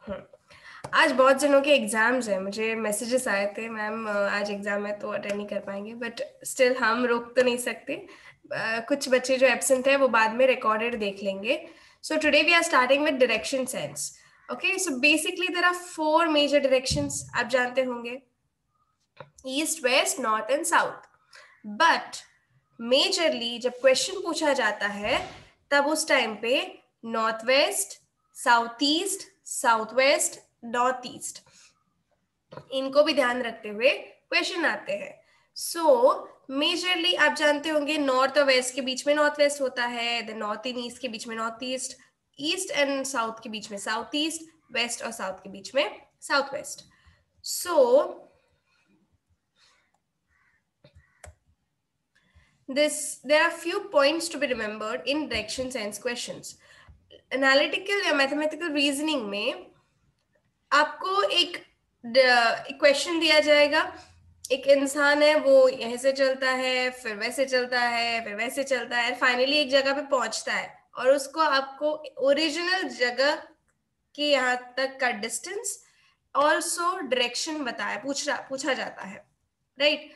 हम्म, आज बहुत जनों के एग्जाम्स हैं। मुझे मैसेजेस आए थे, मैम आज एग्जाम है तो अटेंड नहीं कर पाएंगे, बट स्टिल हम रोक तो नहीं सकते। कुछ बच्चे जो एब्सेंट है वो बाद में रिकॉर्डेड देख लेंगे। So today we are starting with direction sense. Okay, so basically there are 4 major directions, आप जानते होंगे, east, west, north and south. But majorly जब क्वेश्चन पूछा जाता है तब उस टाइम पे north west, south east, south west, north east, इनको भी ध्यान रखते हुए क्वेश्चन आते हैं। सो मेजरली आप जानते होंगे नॉर्थ और वेस्ट के बीच में नॉर्थ वेस्ट होता है, देन नॉर्थ एंड ईस्ट के बीच में north east, east and south के बीच में साउथ ईस्ट, वेस्ट और साउथ के बीच में south west. So there are few points to be remembered in direction sense questions. Analytical या मैथमेटिकल रीजनिंग में आपको एक क्वेश्चन दिया जाएगा, एक इंसान है, वो यहीं से चलता है, फिर वैसे चलता है, फिर वैसे चलता है, फाइनली एक जगह पे पहुंचता है, और उसको आपको ओरिजिनल जगह के यहाँ तक का डिस्टेंस ऑल्सो डायरेक्शन बताया, पूछा जाता है, राइट?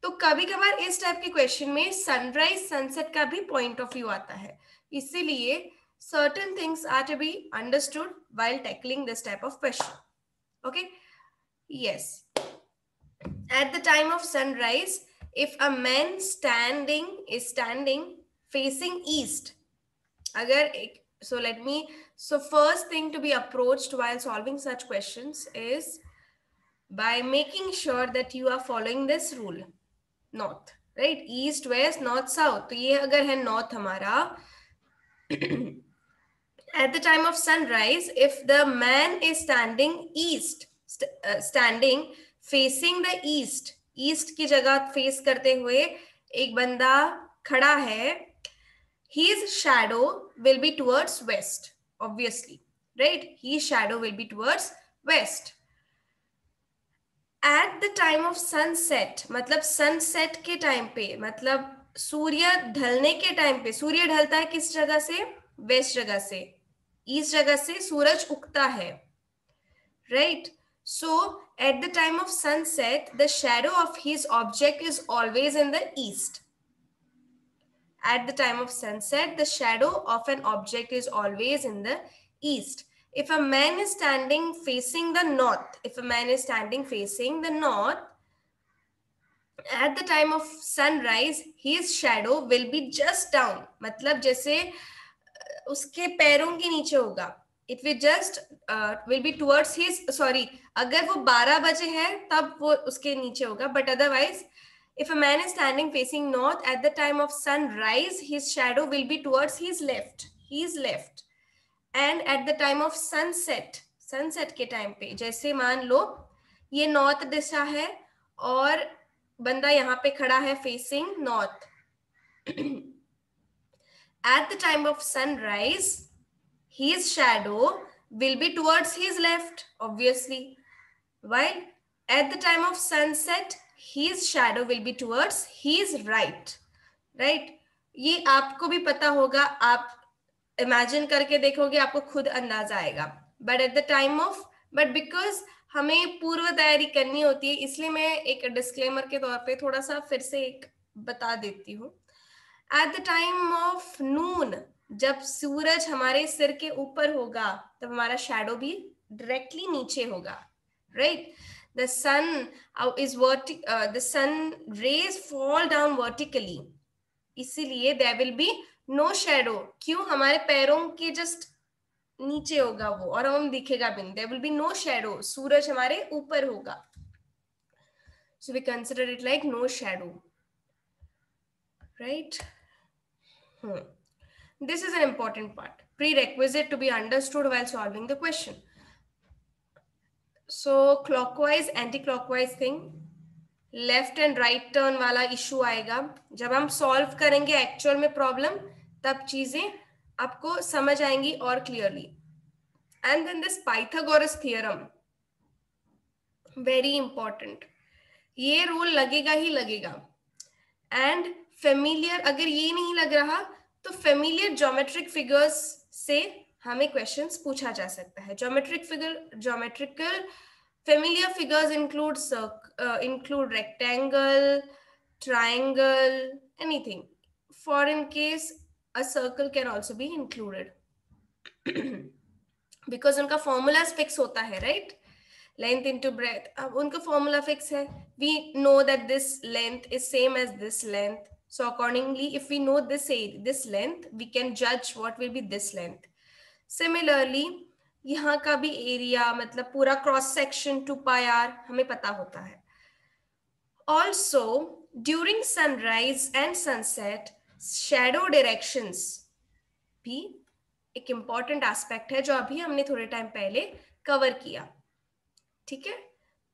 तो कभी कभार इस टाइप के क्वेश्चन में सनराइज सनसेट का भी पॉइंट ऑफ व्यू आता है, इसीलिए certain things are to be understood while tackling this type of question. Okay, yes, at the time of sunrise, if a man is standing facing east, agar so first thing to be approached while solving such questions is by making sure that you are following this rule, north, right? East, west, north, south. तो ये अगर है north हमारा, at the time of sunrise, if the man is standing facing the east, east की जगह face करते हुए एक बंदा खड़ा है, his shadow will be towards west, obviously, right? His shadow will be towards west. At the time of sunset, मतलब sunset के टाइम पे, मतलब सूर्य ढलने के टाइम पे, सूर्य ढलता है किस जगह से? वेस्ट जगह से, ईस्ट जगह से सूरज उगता है, right? So at the time of sunset, the shadow of his object is always in the east. At the time of sunset, the shadow of an object is always in the east. If a man is standing facing the north, at the time of sunrise, his shadow will be just down, मतलब जैसे उसके पैरों के नीचे होगा, it will just will be towards his, sorry, अगर वो 12 बजे है तब वो उसके नीचे होगा, but otherwise if a man is standing facing north at the time of sunrise, his shadow will be towards his left. And at the time of sunset के टाइम पे, जैसे मान लो ये नॉर्थ दिशा है और बंदा यहाँ पे खड़ा है facing north, at the time of sunrise, his shadow will be towards his left, obviously, while at the time of sunset, his shadow will be towards his right, right? ये आपको भी पता होगा, आप इमेजिन करके देखोगे, आपको खुद अंदाजा आएगा, but at the time of, but because हमें पूर्व तैयारी करनी होती है, इसलिए मैं एक डिस्क्लेमर के तौर पे थोड़ा सा फिर से एक बता देती हूँ। एट द टाइम ऑफ नून, जब सूरज हमारे सिर के ऊपर होगा तब हमारा शैडो भी डायरेक्टली नीचे होगा, right? The sun the sun rays fall down vertically, इसीलिए there will be no shadow, क्यों? हमारे पैरों के जस्ट नीचे होगा वो, और हम दिखेगा भी नहीं, there will be no shadow, सूरज हमारे ऊपर होगा, so we consider it like no shadow, right? This is an important part, prerequisite to be understood while solving the question. So clockwise, anti-clockwise thing, left and right turn वाला issue आएगा जब हम solve करेंगे actual में problem, तब चीजें आपको समझ आएंगी और clearly. And then this Pythagoras theorem, very important, ये रूल लगेगा ही लगेगा. एंड फेमिलियर, अगर ये नहीं लग रहा तो फेमिलियर ज्योमेट्रिक फिगर्स से हमें क्वेश्चंस पूछा जा सकता है. Geometrical familiar figures include rectangle, triangle, anything. For in case a circle can also be included because उनका formulas fix होता है, right? Length into breadth. अब उनका formula fix है. We know that this length is same as this length. So accordingly, if we know this length, we can judge what will be this length. Similarly, यहाँ का भी area मतलब पूरा cross section 2πr हमें पता होता है. Also, during sunrise and sunset, shadow directions भी एक important aspect है जो अभी हमने थोड़े टाइम पहले कवर किया. ठीक है,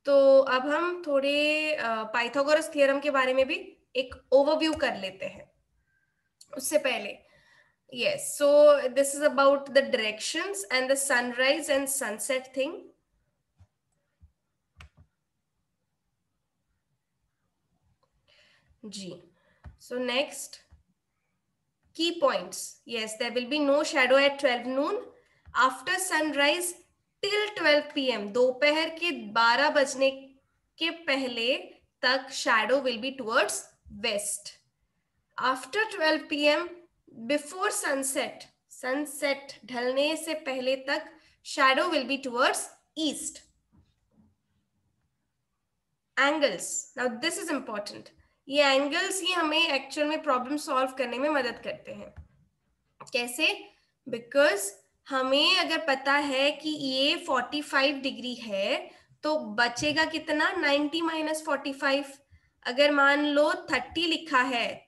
तो अब हम थोड़े पाइथागोरस थ्योरम के बारे में भी एक ओवरव्यू कर लेते हैं. उससे पहले yes, so this is about the directions and the sunrise and sunset thing. G. So next, key points. Yes, there will be no shadow at 12 noon. After sunrise till 12 p.m. दोपहर के 12 बजने के पहले तक shadow will be towards west. After 12 p.m. before sunset ढलने से पहले तक shadow will be towards east. Angles. Now this is important. ये angles ही हमें actual में problem solve करने में मदद करते हैं. कैसे? Because हमें अगर पता है कि ये 45 डिग्री है तो बचेगा कितना 90 minus 45. अगर मान लो 30 लिखा है,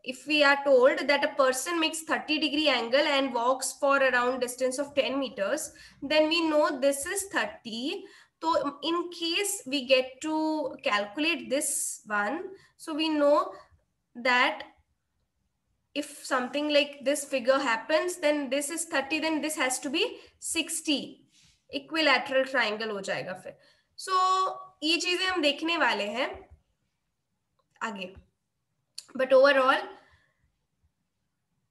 if we are told that a person makes 30-degree angle and walks for around distance of 10 meters, then we know this is 30. So in case we get to calculate this one, so we know that if something like this figure happens, then this is 30, then this has to be 60. Equilateral triangle हो जाएगा फिर. So ये चीजें हम देखने वाले हैं आगे. But overall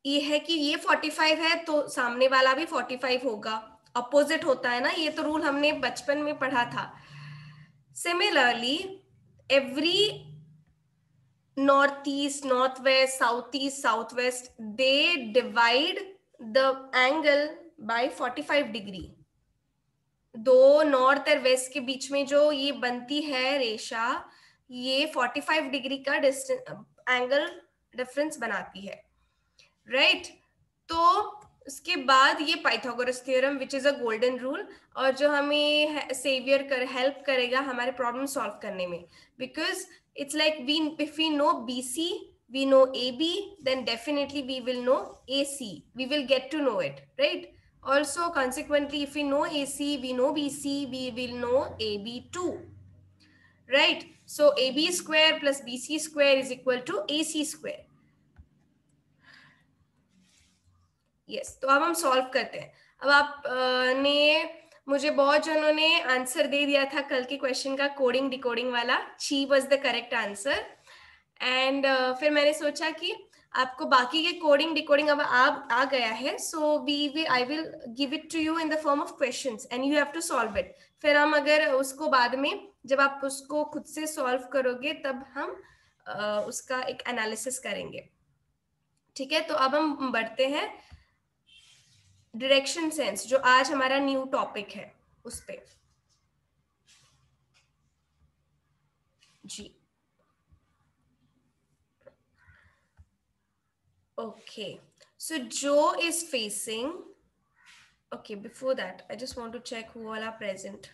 ये है कि ये 45 है तो सामने वाला भी 45 होगा. अपोजिट होता है ना, ये तो रूल हमने बचपन में पढ़ा था. Similarly, every northeast, northwest, southeast, southwest, they divide the angle by 45 degree. दो नॉर्थ और वेस्ट के बीच में जो ये बनती है रेशा, ये 45 डिग्री का एंगल डिफरेंस बनाती है, राइट? तो उसके बाद ये Pythagoras theorem which is a golden rule, और जो हमें हेल्प करेगा हमारे प्रॉब्लम सॉल्व करने में. Because it's like if we know BC, we know AB, then definitely we will know AC. We will get to know it, right? Also, consequently, if we know AC, we know BC, we will know AB too, right? So AB square plus BC square is equal to AC square. Yes, तो अब हम solve करते हैं. अब आप ने मुझे बहुत जनों ने आंसर दे दिया था कल के क्वेश्चन का, कोडिंग डिकोडिंग वाला. ची was the correct answer. And फिर मैंने सोचा कि आपको बाकी के कोडिंग डिकोडिंग अब आ गया है, so I will give it to you in the form of questions and you have to solve it. फिर हम अगर उसको बाद में जब आप उसको खुद से सॉल्व करोगे तब हम उसका एक एनालिसिस करेंगे. ठीक है, तो अब हम बढ़ते हैं डायरेक्शन सेंस, जो आज हमारा न्यू टॉपिक है, उस पे. जी ओके, सो जो is facing, okay before that I just want to check who all are present.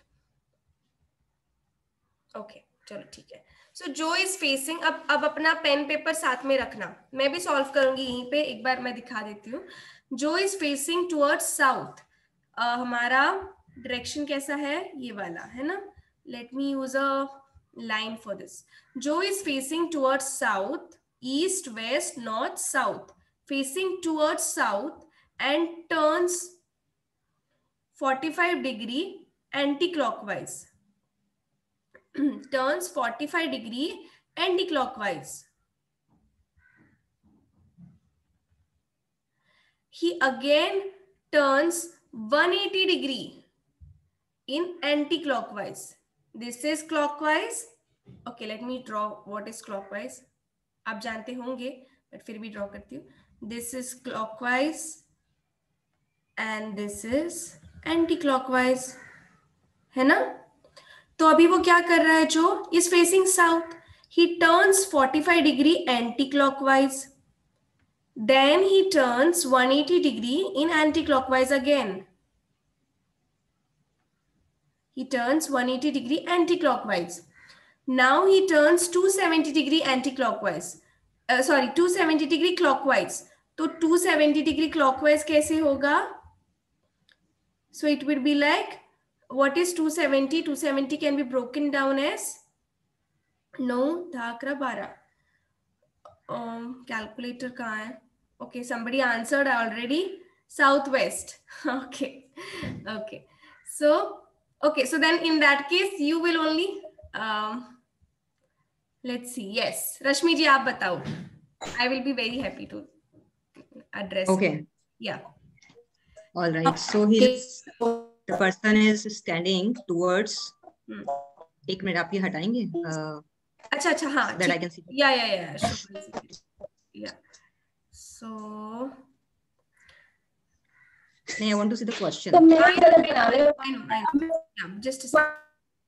Okay चलो ठीक है. सो जो इज फेसिंग, अब अपना पेन पेपर साथ में रखना, मैं भी सॉल्व करूंगी यहीं पे. एक बार मैं दिखा देती हूँ. जो इज फेसिंग टुवर्ड्स साउथ, हमारा डायरेक्शन कैसा है, ये वाला है ना. Let me use a line for this. जो is facing towards south, east west north south, facing towards south and turns 45 degree anti clockwise. turns 45 degree anti-clockwise. He again turns 180 degree in anti-clockwise. This is clockwise. Okay, let me draw what is clockwise. आप जानते होंगे but फिर भी draw करती हूँ. This is clockwise and this is anti-clockwise, है ना? तो अभी वो क्या कर रहा है? जो is facing south. He turns 45 degree anti-clockwise. Then he turns 180 degree in anti-clockwise again. He turns 180 degree anti-clockwise. Now he turns 270 degree anti-clockwise. 270 degree clockwise. तो 270 degree clockwise कैसे होगा? So it will be like, what is 270? 270 can be broken down as 9 धाकरा 12. Calculator कहाँ है? Okay, somebody answered already. Southwest. Okay. Okay. So then in that case, you will only, let's see. Yes. Rashmi ji, aap batao. I will be very happy to address. Okay. it. Yeah. All right. So the person is standing towards. एक minute आप ये हटाएंगे? अच्छा हाँ. That I can see. Yeah. Sure. Yeah. So. I want to see the question. I know. Yeah, just a second.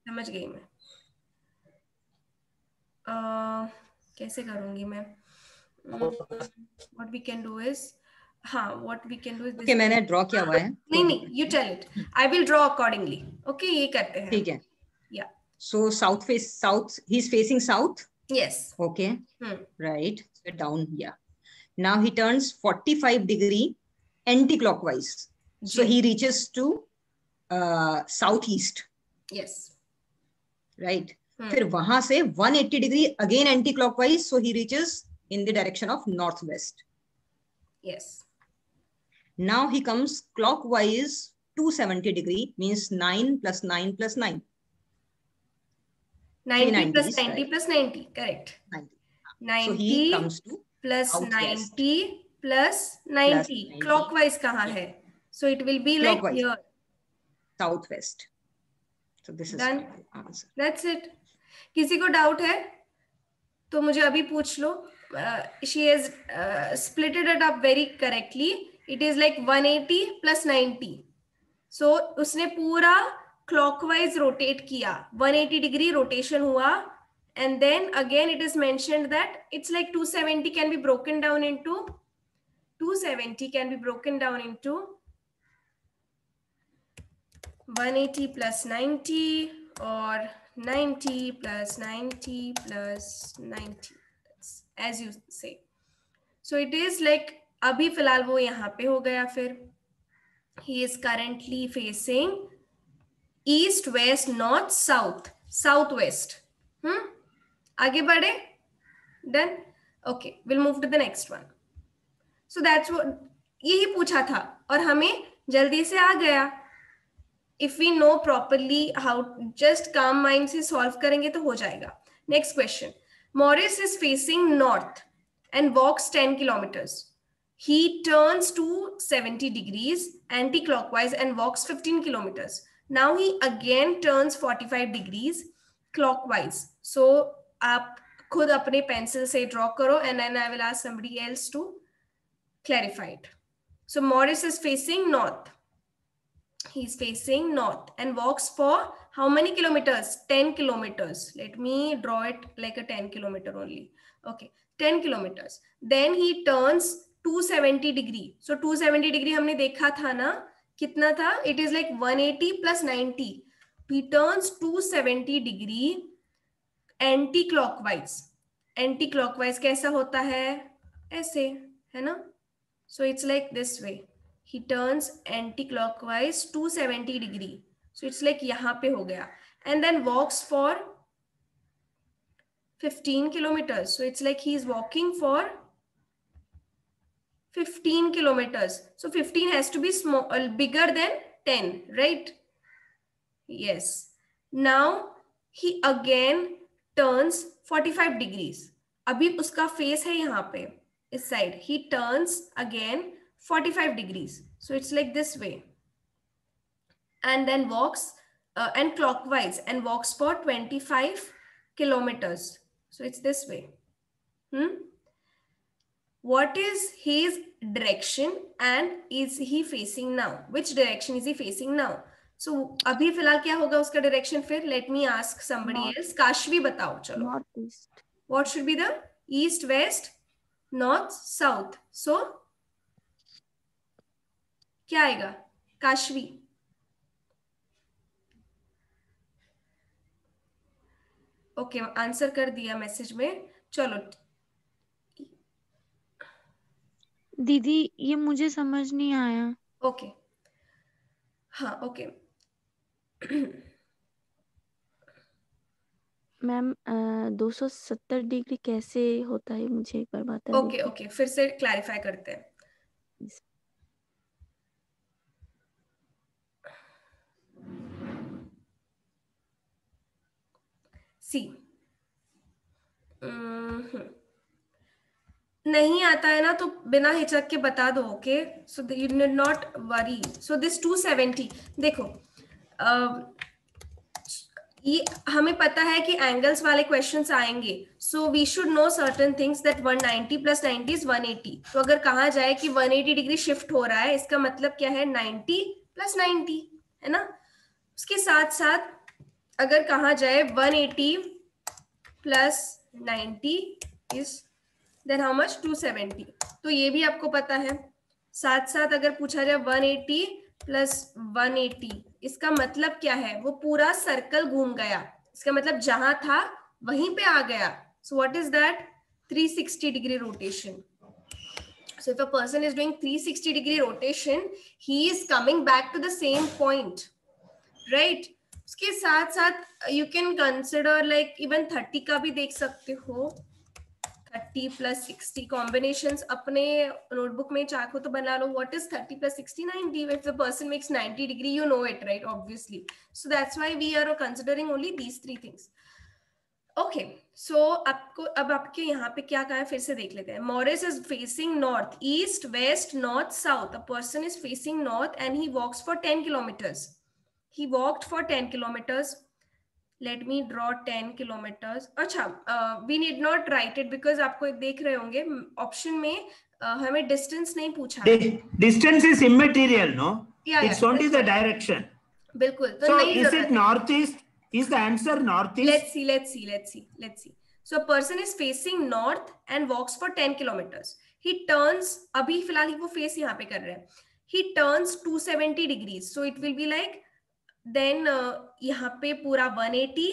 समझ गई मैं. कैसे करूँगी मैं? What we can do is, what we can do is this. Okay, मैंने draw किया हुआ है. नहीं, you tell it. I will draw accordingly. Okay, ये करते हैं. ठीक है. Yeah. So south. He's facing south. Yes. Okay. Right. So down here. Now he turns 45 degree anti-clockwise. So he reaches to southeast. Yes. Right. फिर वहां से 180 degree again anti-clockwise. So he reaches in the direction of northwest. Yes. Now he comes clockwise 270 degree, means 9 plus 9 plus 9. 90 plus 90 right? plus 90. Correct. 90. So he comes to plus southwest. 90 plus 90. Clockwise कहाँ है? So it will be like here. Southwest. So this is done. my answer. That's it. किसी को doubt है? तो मुझे अभी पूछ लो. She has splitted it up very correctly. It is like 180 plus 90. So उसने पूरा clockwise rotate किया. 180 degree rotation हुआ. And then again it is mentioned that it's like 270 can be broken down into 180 plus 90 or 90 plus 90 plus 90. That's as you say. So it is like अभी फिलहाल वो यहाँ पे हो गया फिर. He is currently facing east, west, north, south, southwest. आगे बढ़े? Done? Okay, we'll move to the next one. So that's what यही पूछा था और हमें जल्दी से आ गया. If we know properly how, just calm mind से solve करेंगे तो हो जाएगा. Next question. Morris is facing north and walks 10 kilometers. He turns 270 degrees anti-clockwise and walks 15 kilometers. Now he again turns 45 degrees clockwise. So आप खुद अपने pencil से draw करो and then I will ask somebody else to clarify it. So Morris is facing north. He's facing north and walks for how many kilometers? 10 kilometers. Let me draw it like a 10 kilometer only. Okay, 10 kilometers. Then he turns 270 degree. So 270 degree हमने देखा था ना, कितना था? It is like 180 plus 90. He turns 270 degree anti-clockwise. Anti-clockwise कैसा होता है? ऐसे, है ना? So it's like this way. He turns anti-clockwise 270 degree. So it's like यहाँ पे हो गया. And then walks for 15 kilometers. So it's like he's walking for 15 kilometers. So 15 has to be small, bigger than 10, right? Yes. Now he again turns 45 degrees. अभी उसका face है यहाँ पे, इस side. He turns again 45 degrees. So it's like this way. And then walks and clockwise and walks for 25 kilometers. So it's this way. What is his direction and is he facing now? Which direction is he facing now? So अभी फिलहाल क्या होगा उसका direction फिर? Let me ask somebody else. Kashvi बताओ चलो. North east. What should be the east, west, north, south? So क्या आएगा? काशवी. ओके आंसर कर दिया मैसेज में. चलो दीदी ये मुझे समझ नहीं आया. ओके हाँ ओके मैम 270 डिग्री कैसे होता है मुझे एक बार बता ओके ओके फिर से क्लैरिफाई करते हैं. सी नहीं आता है ना तो बिना हिचक के बता दो. Okay so you need not worry. So this 270 देखो ये हमें पता है कि एंगल्स वाले क्वेश्चंस आएंगे. So we should know certain things that 190 plus 90 is 180. तो अगर कहा जाए कि 180 डिग्री शिफ्ट हो रहा है इसका मतलब क्या है 90 प्लस 90 है ना. उसके साथ साथ अगर कहा जाए 180 plus 90 is then how much 270. तो ये भी आपको पता है. साथ साथ अगर पूछा जाए 180 प्लस 180 इसका मतलब क्या है वो पूरा सर्कल घूम गया. इसका मतलब जहां था वहीं पे आ गया. So what is that 360 degree rotation. So if a person is doing 360 degree rotation he is coming back to the same point, right? उसके साथ साथ you can consider like even 30 का भी देख सकते हो. 30 plus 60 combinations अपने notebook में चाहो तो बना लो. What is 30 plus 60? 90. If the person makes 90 degree, you know it, right? Obviously. So that's why we are considering only these three things. Okay. So अब आपके यहाँ पे क्या कहा है फिर से देख लेते हैं. Morris is facing north, east, west, north, south. A person is facing north and he walks for 10 kilometers. He walked for 10 kilometers. Let me draw 10 kilometers. अच्छा, we need not write it because आपको देख रहे होंगे option में हमें distance नहीं पूछा. Distance is immaterial, no? Yeah, it's only the direction. बिल्कुल. तो so नहीं is it northeast? Is the answer northeast? Let's see. So a person is facing north and walks for 10 kilometers. He turns, अभी फिलहाल वो face यहाँ पे कर रहे हैं. He turns 270 degrees. So it will be like then यहाँ पे पूरा 180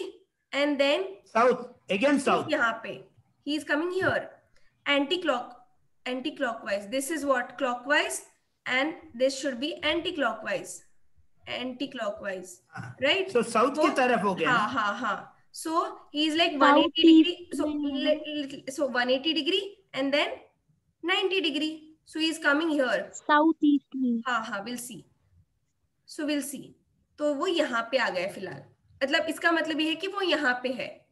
and then south यहाँ पे he is coming here anti-clockwise. This is what clockwise and this should be anti-clockwise, right? so south की तरफ हो गया. हाँ. So he is like 180 degree. So 180 degree and then 90 degree. So he is coming here southeast में. हाँ we'll see. So we'll see. तो वो यहाँ पे आ गया फिलहाल. मतलब इसका मतलब ये है कि वो यहाँ पे है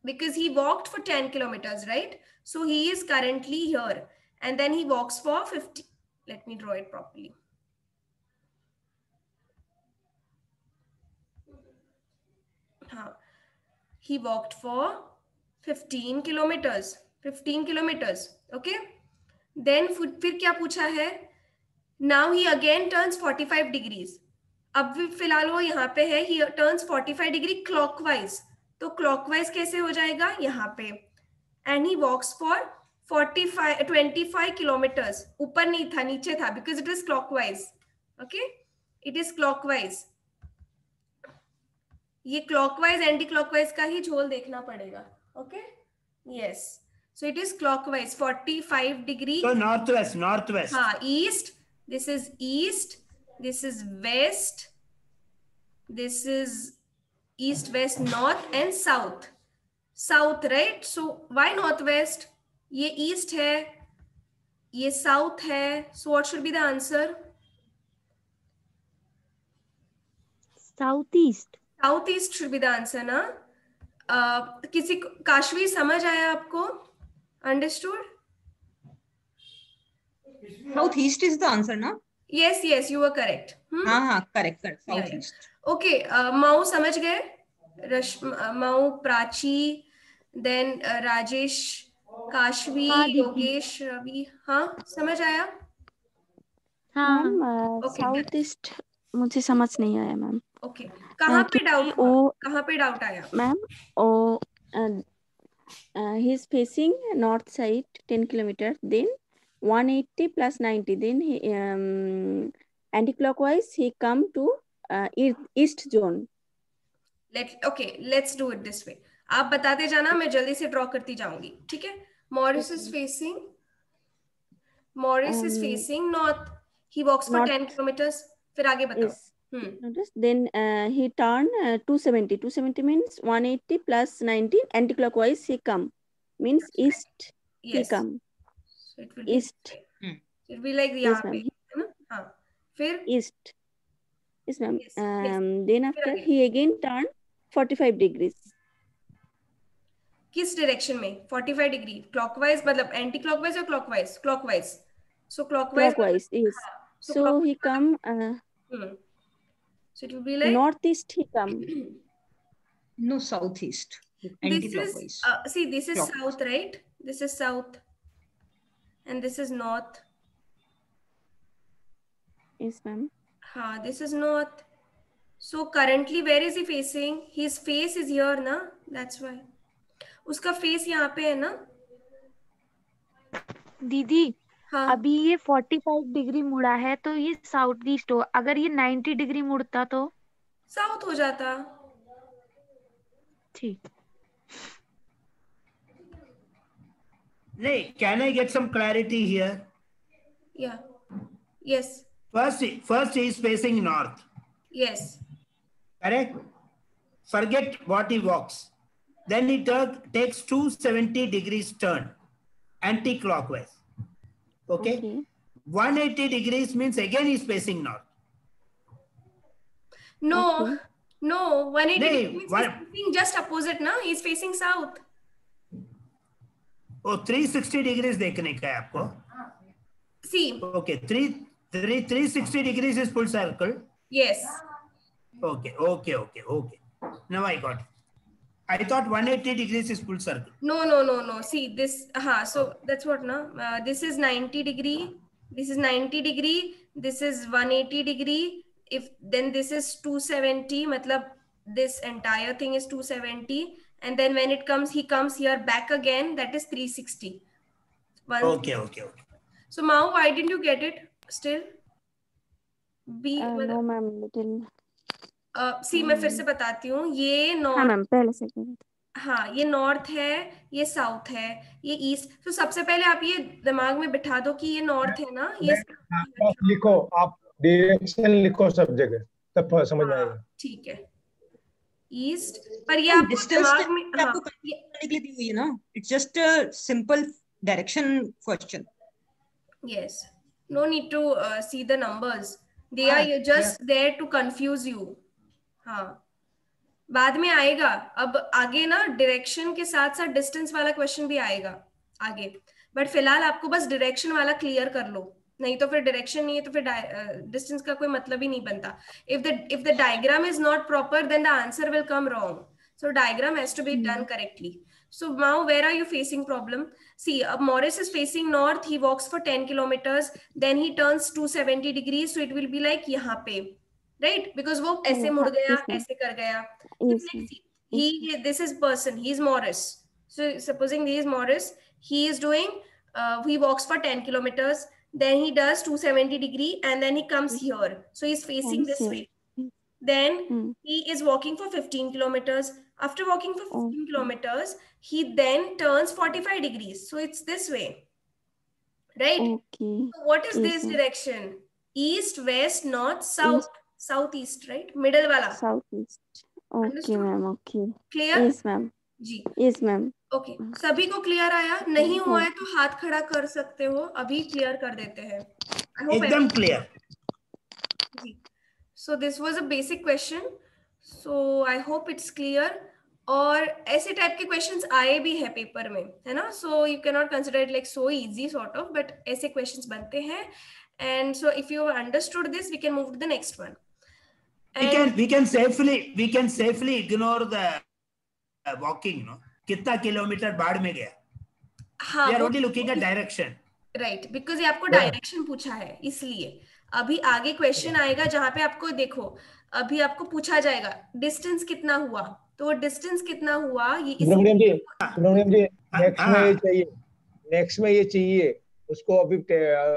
because he walked for 10 kilometers, right? So he is currently here and then he walks for 50. Let me draw it properly. हाँ, he walked for 15 kilometers. Okay? Then फिर क्या पूछा है? Now he again turns 45 degrees. अब फिलहाल वो यहाँ पे है. He turns 45 degree clockwise. तो clockwise कैसे हो जाएगा यहाँ पे? And he walks for 25 kilometers. ऊपर नहीं था नीचे था because it is clockwise. Okay? It is clockwise. ये clockwise anti-clockwise का ही झोल देखना पड़ेगा. Okay? Yes. So it is clockwise 45 degree. So northwest. हाँ, east. This is east. This is west. This is east, west, north and south. South, right? So why northwest? ये east है, ये south है. So what should be the answer? Southeast. Southeast should be the answer, ना? किसी काशवी समझ आया आपको? Understood? Southeast is the answer, na? Yes, yes, you were correct. हाँ, correct, Yeah, southeast. yeah. Okay, माऊ समझ गए? माऊ, प्राची, then राजेश, काशवी, हाँ दीदी। योगेश, रवि, हाँ समझ आया? मैम Okay, साउथ ईस्ट मुझे समझ नहीं आया मैम। ओके, कहाँ पे डाउट क्योंकि हुआ? वो कहाँ पे डाउट आया? Ma'am oh he is facing north side 10 kilometer, then 180 plus 90, then he anti-clockwise he come to east zone. Let's do it this way. आप बताते जाना, मैं जल्दी से ड्रॉ करती जाऊंगी, ठीक है? Morris is facing north. He walks for 10 kilometers. फिर आगे बताओ. Yes. Notice, then he turn 270. 270 means 180 plus 90 anti-clockwise he come, means east. Yes. He come. So it will be East. It will be like Yes, यहाँ ma'am. पे, है ना? हाँ. फिर East. Yes, ma'am. Yes, yes. Then after again. he again turn 45 degrees. किस direction में? 45 degree clockwise, मतलब anti clockwise या clockwise? Clockwise. So clockwise. Clockwise, yes. So So he come So it will be like northeast he come. No, southeast. this Anti-clockwise. is see, this is Clockwise. south, right? This is south and this is north. Yes, ma'am. This is north. So currently where is he facing? His face is here na, that's why. उसका face यहाँ पे है ना दीदी। हाँ. अभी ये 45 degree मुड़ा है तो ये साउथ ईस्ट हो, अगर ये 90 डिग्री मुड़ता तो साउथ हो जाता. ठीक। नहीं, can I get some clarity here? Yeah. Yes. First he is facing north. Yes. Correct? Forget what he walks. Then he takes 270 degrees turn, anti-clockwise. Okay? 180 degrees means again he is facing north. No, Okay. no, 180 नहीं, means he's facing just opposite na, he's facing south. Oh, 360 degrees देखने का है आपको. See. Okay, 360 degrees is full circle. Yes. Okay. Now I got it. I thought 180 degrees is full circle. No. See this. So that's what na. This is 90 degree. This is 90 degree. This is 180 degree. If then this is 270. Matlab this entire thing is 270. And then when it comes, he comes here back again. That is 360. Okay. So Mao, why didn't you get it still? No, ma'am. Little. See, मैं फिर से बताती हूँ. ये north. हाँ ma'am, पहले से. हाँ, ये नॉर्थ है, ये साउथ है, ये ईस्ट. तो सबसे पहले आप ये दिमाग में बिठा दो कि ये नॉर्थ है ना, ये आप लिखो, आप डायरेक्शन लिखो सब जगह, तब समझ में आएगा. ठीक है. ईस्ट पर ये आप दिमाग में आपको करने के लिए दी हुई है ना. It's just a simple direction question. Yes. No need to see the numbers. They are just there to confuse you. हाँ, बाद में आएगा. अब आगे ना डायरेक्शन के साथ साथ डिस्टेंस वाला क्वेश्चन भी आएगा आगे, बट फिलहाल आपको बस डायरेक्शन वाला क्लियर कर लो, नहीं तो फिर डायरेक्शन नहीं है तो फिर डिस्टेंस का कोई मतलब ही नहीं बनता. if the diagram is not proper then the answer will come wrong. So diagram has to be done correctly. So now where are you facing problem? See, Morris is facing north. He walks for 10 kilometers. Then he turns 270 degrees. So it will be like यहाँ पे, right? Because वो ऐसे मुड़ गया, ऐसे कर गया. This is person. He is Morris. So supposing he is Morris, he is doing. He walks for 10 kilometers. Then he does 270 degree, and then he comes here. So he's facing this way. Then he is walking for 15 kilometers. After walking for 15 kilometers, he then turns 45 degrees. So it's this way, right? Okay. So what is this direction? East, west, north, south, southeast, right? Middle wala. Southeast. Okay, ma'am. Okay. Clear? Yes, ma'am. Ji. Yes, ma'am. Okay. सभी को clear आया? नहीं हुआ है तो हाथ खड़ा कर सकते हो. अभी क्लियर कर देते हैं. एकदम clear. So this was a basic question. So I hope it's clear. और ऐसे टाइप के क्वेश्चंस आए भी हैं पेपर में, है ना? So you cannot consider it like so easy sort of, but ऐसे क्वेश्चंस बनते हैं. And so if you have understood this, we can move to the next one. And we can safely ignore the walking, no? कितना kilometre बाढ़ में गया? हाँ, we are only looking at direction. Right, because ये आपको direction पूछा है, इसलिए अभी आगे क्वेश्चन आएगा जहां पे आपको देखो, अभी आपको पूछा जाएगा डिस्टेंस कितना हुआ, तो वो डिस्टेंस कितना हुआ ये सुब्रमण्यम जी नेक्स्ट में ये चाहिए उसको, अभी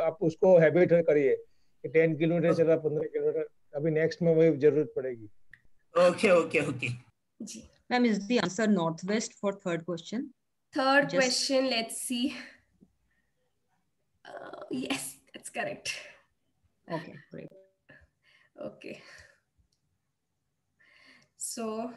आप उसको हैबिट करिए कि 10 किलोमीटर चला 15 किलोमीटर, अभी नेक्स्ट में वही जरूरत पड़ेगी. Okay. Ji Ma'am, is the answer northwest for third question? Third question, let's see. Yes, that's correct. Okay, great. Okay. So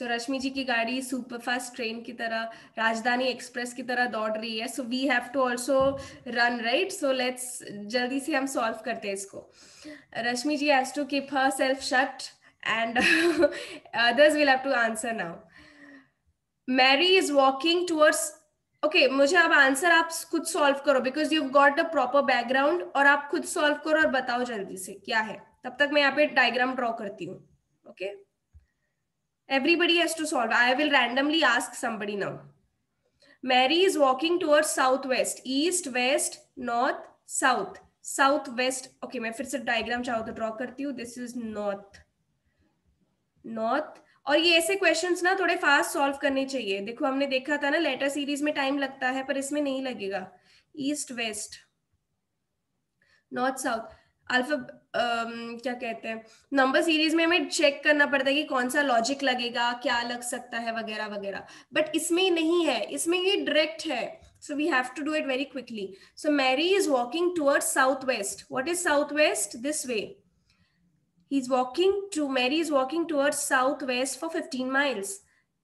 रश्मि जी की गाड़ी सुपरफास्ट ट्रेन की तरह, राजधानी एक्सप्रेस की तरह दौड़ रही है. So we have to also run, right? So let's जल्दी से हम सॉल्व करते हैं इसको. Rashmi ji has to keep herself shut and others will have to answer now. Mary is walking towards. Okay, मुझे अब आंसर आप खुद सॉल्व करो because you've got the proper background, और आप खुद सॉल्व करो और बताओ जल्दी से क्या है. तब तक मैं यहाँ पे डायग्राम ड्रॉ करती हूँ. Okay, everybody has to solve. I will randomly ask somebody now. Mary is walking towards southwest, east, west, north, south, southwest. Okay, मैं फिर से डायग्राम चाहो तो ड्रॉ करती हूँ. This is north. और ये ऐसे क्वेश्चंस ना थोड़े फास्ट सॉल्व करने चाहिए. देखो हमने देखा था ना, लेटर सीरीज में टाइम लगता है पर इसमें नहीं लगेगा. East west north south alpha क्या कहते हैं, नंबर सीरीज में हमें चेक करना पड़ता है कि कौन सा लॉजिक लगेगा, क्या लग सकता है वगैरह वगैरह. बट इसमें नहीं है, इसमें ये डायरेक्ट है. So we have to do it very quickly. So Mary is walking towards southwest. What is southwest? This way. Mary is walking towards southwest for 15 miles.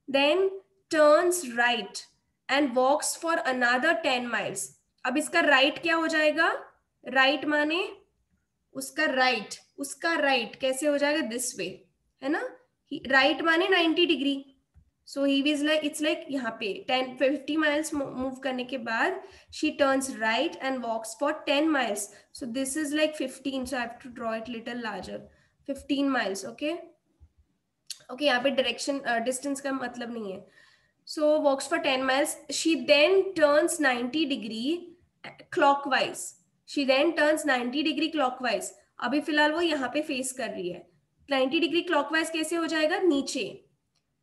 Then turns right and walks for another 10 miles. अब इसका right क्या हो जाएगा? Right माने उसका right कैसे हो जाएगा? This way, है ना? Right माने 90 degree. So it's like यहाँ पे 50 miles move करने के बाद she turns right and walks for 10 miles. So this is like 15. So I have to draw it little larger. 15 miles. Okay, यहाँ पे डायरेक्शन डिस्टेंस का मतलब नहीं है. So walks for 10 miles. She then turns 90 degree clockwise. अभी फिलहाल वो यहाँ पे फेस कर रही है. 90 degree clockwise कैसे हो जाएगा? नीचे.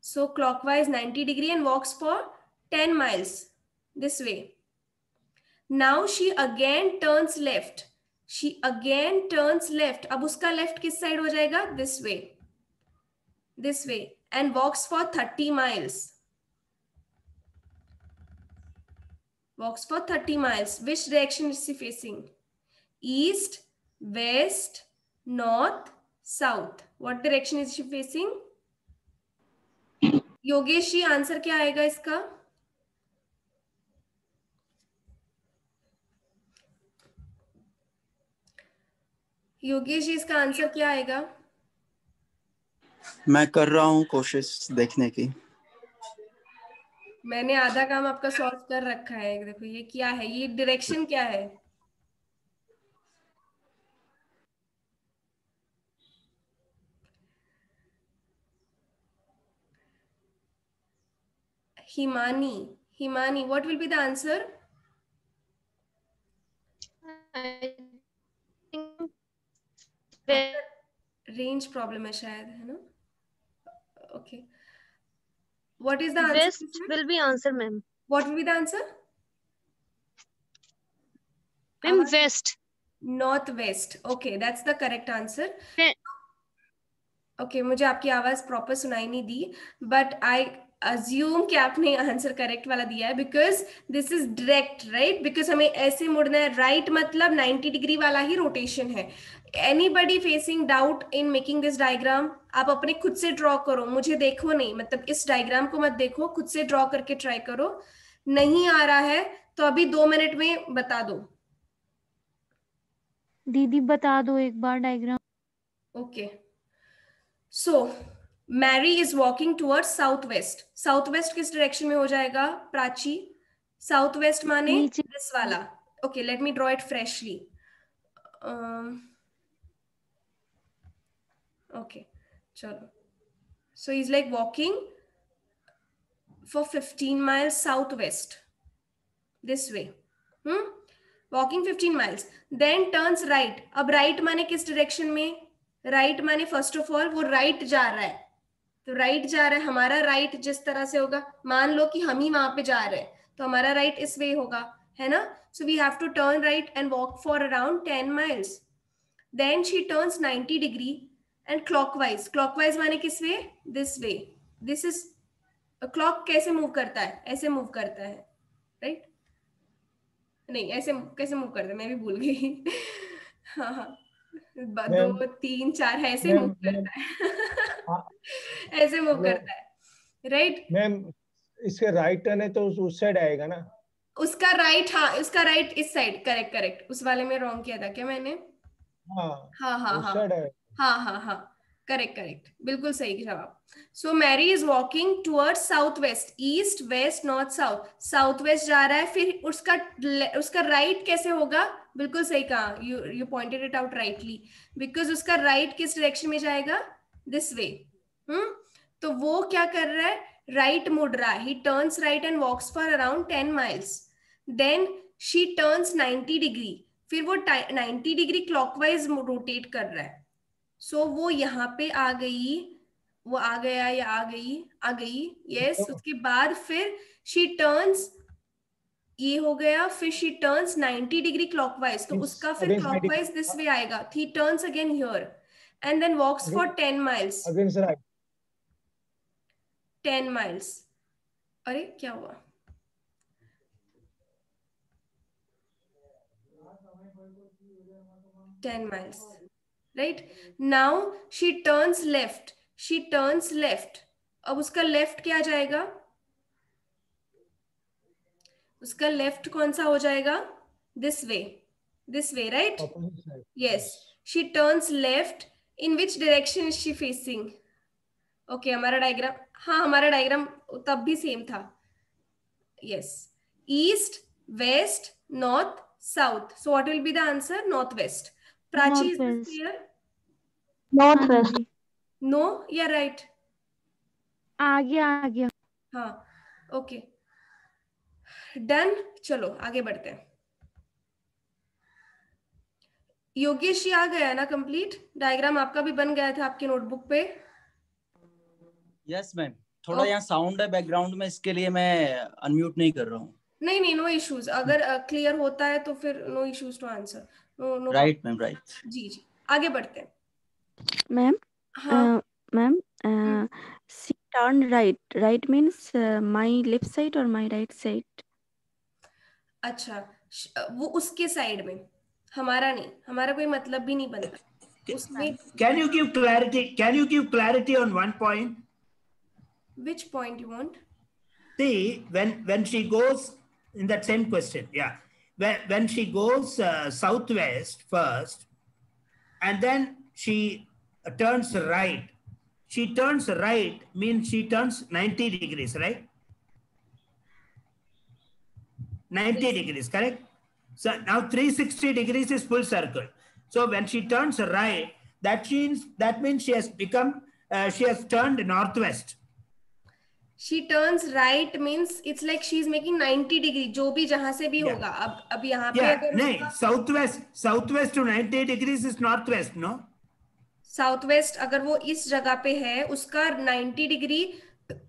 So clockwise 90 degree and walks for 10 miles this way. Now she again turns left. अब उसका लेफ्ट किस साइड हो जाएगा? this way and walks for 30 miles. Which direction is she facing? East, west, north, south. What direction is she facing? Yogesh ji answer क्या आएगा इसका? योगेश जी इसका answer क्या आएगा? मैं कर रहा हूँ कोशिश देखने की. मैंने आधा काम आपका सॉल्व कर रखा है. देखो ये क्या है, ये डायरेक्शन क्या है? Himani, what will be the answer? Range problem है शायद, है ना? Okay. What is the answer? West will be answer, ma'am. What will be the answer? Ma'am, west. Northwest. Okay, that's the correct answer. Okay, मुझे आपकी आवाज proper सुनाई नहीं दी, but I assume कि आपने आंसर करेक्ट वाला दिया है because this is direct, right? Because हमें ऐसे मुड़ना है. Right मतलब 90 डिग्री वाला ही रोटेशन है. Anybody facing doubt in making this diagram? आप अपने खुद से ड्रॉ करो, मुझे देखो नहीं, मतलब इस डायग्राम को मत देखो, खुद से ड्रॉ करके ट्राई करो. नहीं आ रहा है तो अभी 2 मिनट में बता दो. दीदी बता दो एक बार diagram. Okay. So Mary is walking towards southwest. Southwest किस डायरेक्शन में हो जाएगा प्राची? Southwest माने this वाला. Okay, let me draw it freshly. Okay, chalo. So he's like walking for 15 miles southwest this way. Walking 15 miles, then turns right. अब right माने किस direction में? Right माने first of all वो right जा रहा है. तो right जा रहा है, हमारा right जिस तरह से होगा, मान लो कि हम ही वहां पे जा रहे हैं, तो हमारा right इस way होगा, है ना? So we have to turn right and walk for around 10 miles. Then she turns 90 degree and clockwise. Clockwise माने किस way? This way. This is clock कैसे move करता है? ऐसे move करता है, right? नहीं, ऐसे कैसे मूव करते, मैं भी भूल गई. हाँ, 2 3 4 है, ऐसे मूव करता है. ऐसे मूव करता है, राइट मैम. इसके राइट टर्न है तो उस साइड आएगा ना. उसका राइट, हाँ उसका राइट इस साइड. Correct correct. उस वाले में रॉन्ग किया था क्या मैंने? हाँ, करेक्ट करेक्ट, बिल्कुल सही जवाब. So Mary is walking towards south west. East west north south. South west जा रहा है, फिर उसका राइट कैसे होगा? बिल्कुल सही कहा. You pointed it out rightly, because उसका राइट किस डायरेक्शन में जाएगा? This way. तो वो क्या कर रहा है? राइट मुड़ रहा है. He turns right and walks for around 10 miles. Then she turns 90 degree. फिर वो 90 डिग्री क्लॉकवाइज रोटेट कर रहा है. सो वो यहाँ पे आ गई, वो आ गया या आ गई. यस. उसके बाद फिर शी टर्न्स, ये हो गया. फिर शी टर्न्स 90 डिग्री क्लॉकवाइज. तो उसका फिर क्लॉकवाइज दिस वे आएगा. He turns again here and then walks for 10 miles. Against right. 10 miles. अरे क्या हुआ? $10 miles. Right now she turns left. अब उसका लेफ्ट क्या जाएगा? उसका लेफ्ट कौन सा हो जाएगा? This way, right? Yes. She turns left. In which direction is she facing? Okay, हमारा डायग्राम तब भी सेम था. Yes. East west north south. So what will be the answer? North west. Prachi, is this clear? Northwest. No, yeah, right. आ गया. हाँ, okay, done. चलो आगे बढ़ते हैं. योगेश जी आ गया ना कंप्लीट? डायग्राम आपका भी बन गया था आपकी नोटबुक पे? Yes ma'am. थोड़ा यहाँ साउंड है बैकग्राउंड में, इसके लिए मैं अनम्यूट नहीं कर रहा हूँ. नहीं, नो इश्यूज. अगर क्लियर होता है तो फिर no issues to answer. No right ma'am, right. जी, आगे बढ़ते हैं. मैम. हाँ ma'am, she turned right. Right means my left side or my right side? अच्छा, वो उसके साइड में, हमारा नहीं. हमारा कोई मतलब भी नहीं बनता उसमें. Can you give clarity on one point? Which point you want? See, when she goes in that same question, yeah, when she goes southwest first, and then she turns right. She turns right means she turns 90 degrees, right? 90 degrees, correct? So now 360 degrees is full circle. So when she turns right, that means she has become, she has turned northwest. She turns right means it's like she's making 90 degree, जो भी जहां से भी होगा. अब यहाँ पे अगर नहीं, southwest to 90 degrees is northwest, no? South अगर वो इस जगह पे है, उसका 90 डिग्री,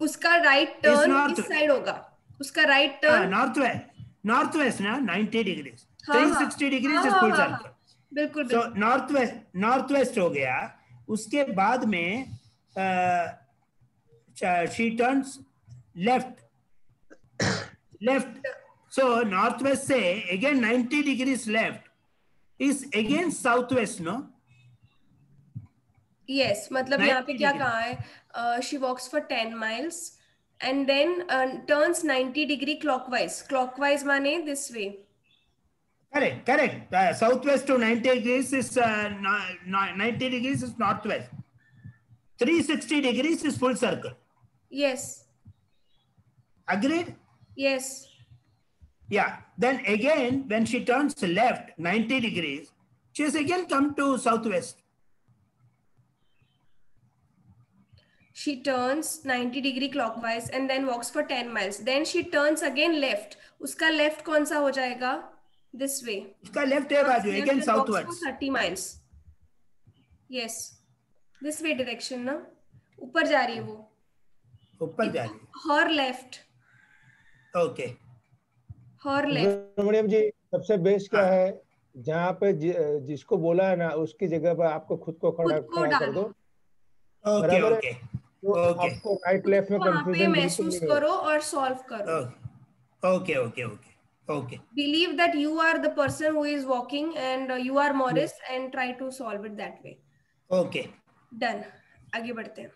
उसका राइट टर्न इस साइड होगा. उसका राइट टर्न northwest ना 90 degrees. 360 degrees is full circle. बिल्कुल. So northwest हो गया. उसके बाद में she turns left. So northwest से again 90 degrees left is again southwest, no? Yes, मतलब यहाँ पे क्या कहा है? She walks for 10 miles and then turns 90 degree clockwise. Clockwise माने this way. Correct. Southwest to 90 degrees is 90 degrees is northwest. 360 degrees is full circle. Yes. Agreed? Yes. Yeah. Then again, when she turns left 90 degrees, she has again come to southwest. She turns 90 degree clockwise and then walks for 10 miles. Then she turns again left. उसका left कौन सा हो जाएगा? This way. उसका left है बाजू, again southwards. Walks for 30 miles. Yes. This way direction ना? ऊपर जा रही है वो. ऊपर जा रही है. Her left. Okay. Her left. Subramaniam जी, सबसे बेस्ट क्या है, जहाँ पे जिसको बोला है ना, उसकी जगह पर आपको खुद को खड़ा कर दो. Okay, okay. तो आपको राइट लेफ्ट में कंफ्यूजन महसूस करो और सॉल्व करो. Okay, okay, okay, okay. Believe that you are the person who is walking and you are Morris and try to solve it that way. Okay. Done. आगे बढ़ते हैं.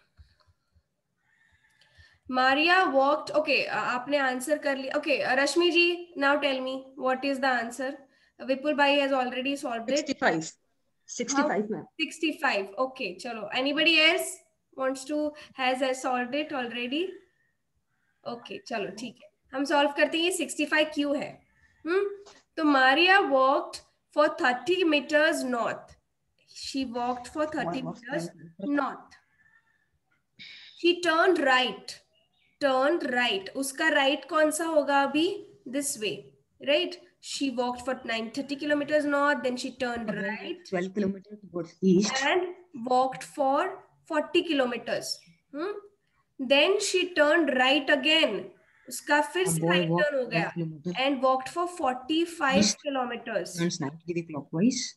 Maria walked. Okay, आपने answer कर लिया. Okay, Rashmi ji, now tell me what is the answer. Vipul bhai has already solved it. 65 ma'am. 65. Okay, chalo. Anybody else wants to has solved it already? Okay, chalo, ठीक है. हम solve करते हैं. 65 क्यों है? तो Maria walked for 30 meters north. She walked for 30 meters north. She turned right. Turned right. उसका right कौन सा होगा अभी? This way, right? She walked for 30 kilometers north, then she turned right. 12 kilometers towards east. And walked for 40 kilometers. Then she turned right again. उसका फिर से right turn हो गया. And walked for 45 east kilometers. Turns 90 degree clockwise.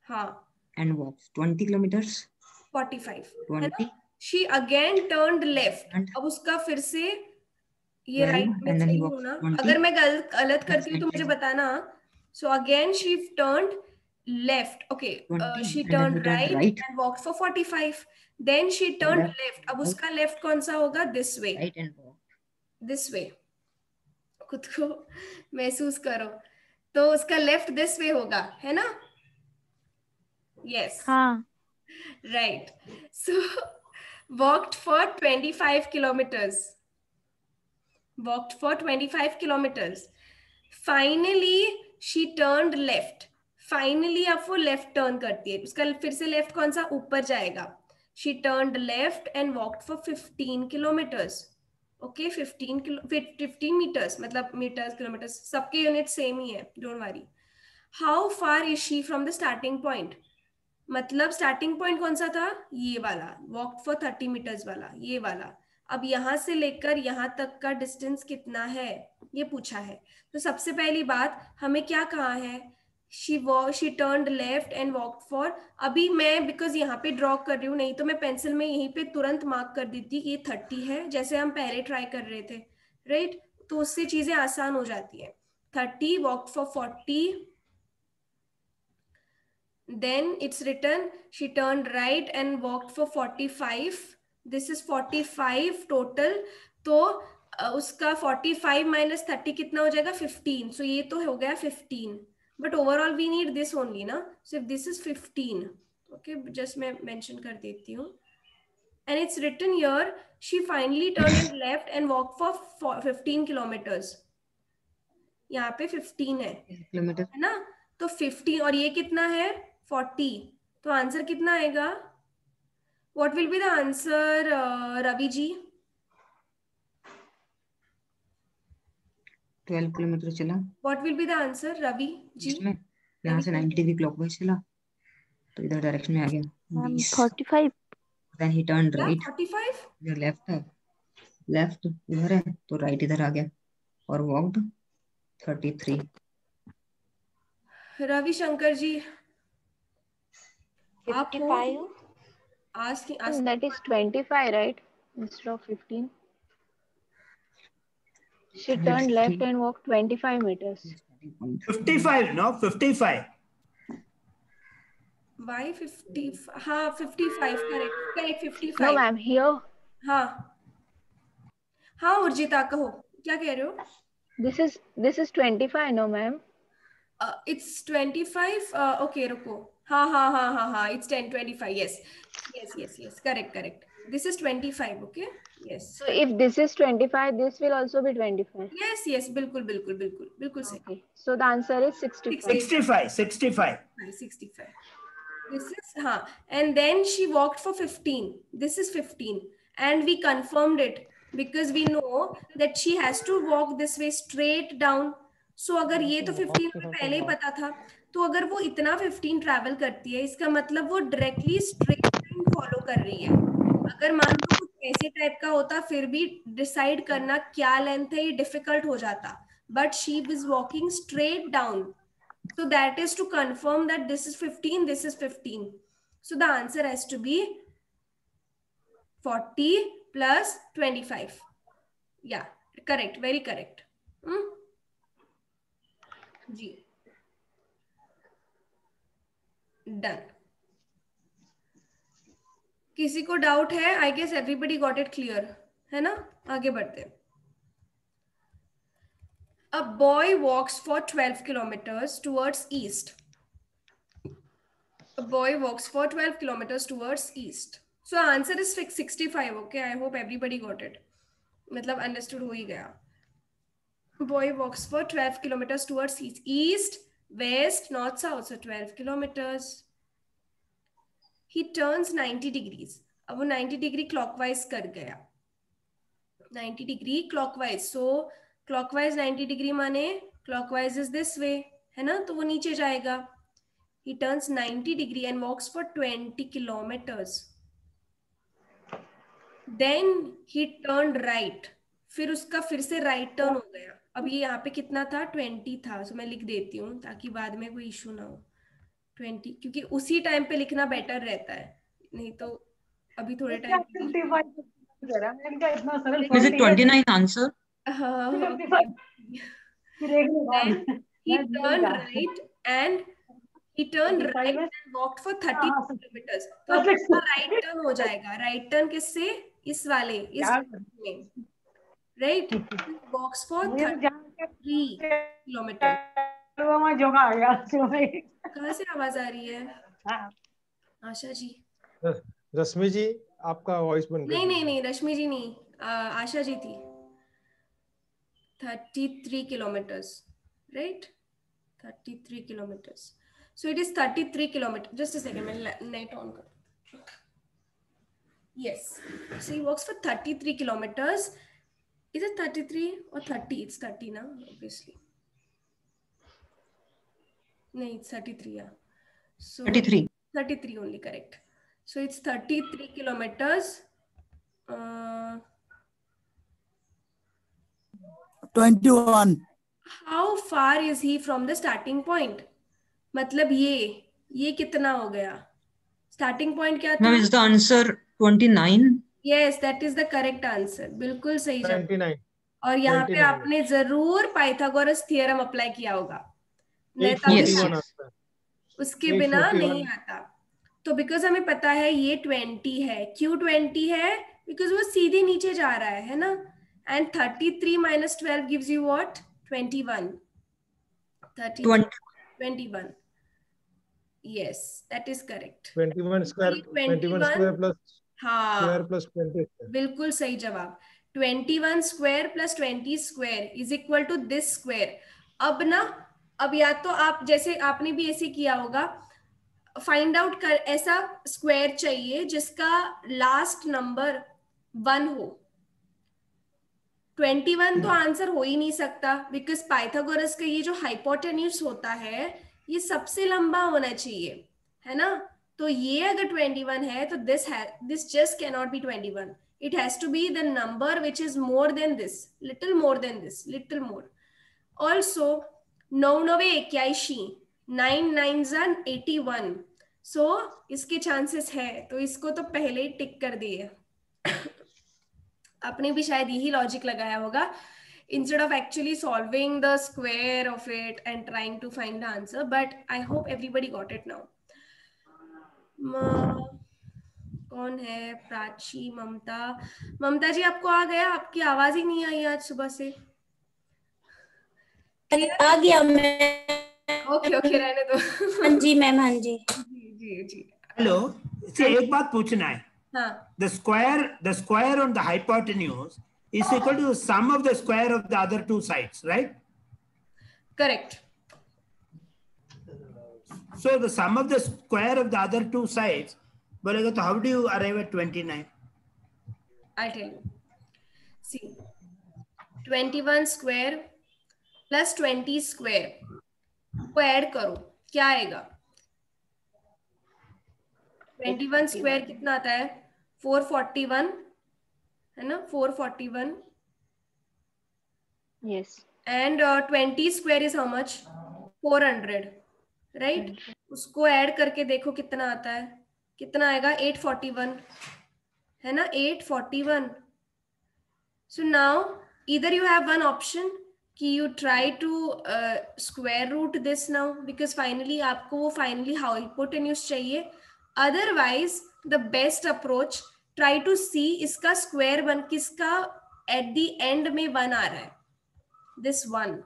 हाँ. And walks 20 kilometers. 45. 20. She again turned left. अब उसका फिर से ये राइट में सही होना. अगर मैं गलत करती हूँ तो मुझे बताना. So again she turned left. Okay. She turned right and walked for 45. Then she turned left. अब उसका left कौन सा होगा? This way. Right and walk. This way. खुद को महसूस करो. तो उसका left this way होगा, है ना? Yes. हाँ. Right. So walked for 25 kilometers. Walked for 25 kilometers. Finally, she turned left. Finally, अब वो left turn करती है. उसका फिर से left कौन सा? ऊपर जाएगा. She turned left and walked for 15 kilometers. Okay, 15 meters. मतलब meters, kilometers. सबके unit same ही है. Don't worry. How far is she from the starting point? मतलब starting point कौन सा था? ये वाला. Walked for 30 meters वाला. ये वाला. अब यहाँ से लेकर यहाँ तक का डिस्टेंस कितना है ये पूछा है. तो सबसे पहली बात हमें क्या कहा है? she turned left and walked for. अभी मैं बिकॉज यहाँ पे ड्रॉ कर रही हूँ, नहीं तो मैं पेंसिल में यहीं पे तुरंत मार्क कर देती कि ये 30 है, जैसे हम पहले ट्राई कर रहे थे, राइट? तो उससे चीजें आसान हो जाती है. 30 walked for 40. Then it's written she turned right and walked for 45. This is 45 total. तो उसका 45 minus 30 कितना हो जाएगा? 15. So ये तो हो गया 15. But overall we need this only ना. So if this is 15, okay, just मैं mention कर देती हूँ. And it's written here she finally turned left and walked for 15 kilometers. यहाँ पे 15 है ना? तो 15 और ये कितना है? 40. तो आंसर कितना आएगा? What will be the answer, Ravi ji? 12 kilometre चला. What will be the answer, Ravi ji? इसमें यहाँ से 90 डिग्री क्लॉकवाइज चला तो इधर डायरेक्शन में आ गया 45. Then he turned right. 45? इधर लेफ्ट है, लेफ्ट इधर है तो राइट इधर आ गया और walked 33. Ravi Shankar ji 55. Asking. That is 25, right? Instead of 15. She turned left and walked 25 meters. 55, no? 55. Why 50? हाँ 55, correct 55. No, ma'am, here. हाँ हाँ उर्जिता कहो, क्या कह रहे हो? This is 25, no, ma'am. It's 25. Okay, रुको. हाँ. It's 10:25. Yes. Correct. This is 25. Okay. Yes. So if this is 25, this will also be 25. Yes, yes, बिल्कुल बिल्कुल बिल्कुल बिल्कुल सही. Okay. So the answer is 65. 65. 65. This is and then she walked for 15. This is 15, and we confirmed it because we know that she has to walk this way straight down. So अगर ये तो 15 में पहले ही पता था, तो अगर वो इतना 15 ट्रैवल करती है, इसका मतलब वो डायरेक्टली स्ट्रेट लाइन फॉलो कर रही है. अगर मान लो कुछ ऐसे टाइप का होता, फिर भी डिसाइड करना क्या लेंथ है ये डिफिकल्ट हो जाता. But she was walking straight down. So that is to confirm that this is 15, this is 15. So the answer has to be 40 plus 25. Yeah, correct, very correct. Ji. Done. किसी को doubt है? I guess everybody got it clear. है ना? आगे बढ़ते हैं. A boy walks for 12 kilometers towards east. A boy walks for 12 kilometers towards east. So answer is 65. Okay, I hope everybody got it. मतलब understood हो ही गया. Boy walks for 12 kilometers towards east. East, west, north, south. So 12 kilometers. He turns 90 degrees. अब वो 90 degree clockwise कर गया. 90 degree clockwise. So clockwise 90 degree माने clockwise is this way, है ना? तो वो नीचे जाएगा. He turns 90 degree and walks for 20 kilometers. Then he turned right. फिर उसका फिर से right turn हो गया. अब ये यहाँ पे कितना था? 20 था. So मैं लिख देती हूँ ताकि बाद में कोई इशू ना हो. 20, क्योंकि उसी टाइम पे लिखना बेटर रहता है, नहीं तो अभी थोड़े time. Is it 29 answer? He turned right and walked for 30 kilometers. तो अब राइट टर्न हो जाएगा. राइट टर्न किससे? इस वाले, इस में, राइट. Walks for 33 kilometre. कहाँ से आवाज आ रही है? आशा जी. रश्मि जी आपका वॉइस बंद. नहीं रश्मि जी नहीं, आशा जी थी. 33 kilometers, right? 33 kilometers. So it is 33 kilometers. Just a second, मैं net on कर. Yes. So he walks for 33 kilometers. Is it 33 or 30? It's 30 now, obviously. No, it's 33. Yeah. So 33 only, correct. So it's 33 kilometers. 21. How far is he from the starting point? मतलब ये कितना हो गया? Starting point क्या था? Now is the answer 29? Yes, that is the correct answer. बिल्कुल सही जवाब. 29. और यहाँ पे आपने जरूर पाइथागोरस थ्योरम अप्लाई किया होगा. उसके बिना नहीं आता. तो बिकॉज हमें पता है ये 20 है. क्यों 20 है? बिकॉज वो सीधे नीचे जा रहा है ना. And 33 minus 12 gives you what? 21. 21. Yes, that is correct. 21 square plus square plus 20. बिल्कुल सही जवाब. 21 square plus 20 square is equal to this square. अब या तो आप जैसे आपने भी ऐसे किया होगा, फाइंड आउट कर ऐसा स्क्वायर चाहिए जिसका लास्ट नंबर 1 हो. 21 तो आंसर हो ही नहीं सकता, बिकॉज पाइथागोरस का ये जो हाइपोटेन्यूज होता है ये सबसे लंबा होना चाहिए, है ना. तो ये अगर 21 है तो this just cannot be 21. It has to be the number which is more than this, little more than this, little more. Also 9 9 81, 9 9 81. So इसके चांसेस है, तो इसको तो पहले ही टिक कर दिए. आपने भी शायद यही लॉजिक लगाया होगा, instead of actually solving the square of it and trying to find the answer. But I hope everybody got it now. कौन है? प्राची, ममता जी आपको आ गया? आपकी आवाज ही नहीं आई आज सुबह से. आ गया मैं. ओके रहने दो. हाँ जी मैम. हाँ जी. जी. हेलो, एक बात पूछना है. हाँ. the square on the hypotenuse is equal to the sum of the square of the other two sides, right? Correct. So the sum of the square of the other two sides, बोलेगा तो how do you arrive at 29? I'll tell you. See, 21 square plus 20 square को add करो, क्या आएगा? 21 square कितना आता है? 441 है ना? 441. Yes. And 20 square is how much? 400, right? उसको ऐड करके देखो कितना आता है. कितना आएगा? 841 है ना? 841. So now either you have one option कि you try to square root this now, because finally आपको वो finally hypotenuse चाहिए. Otherwise the best approach, try to see इसका square one किसका at the end में 1 आ रहा है, this one,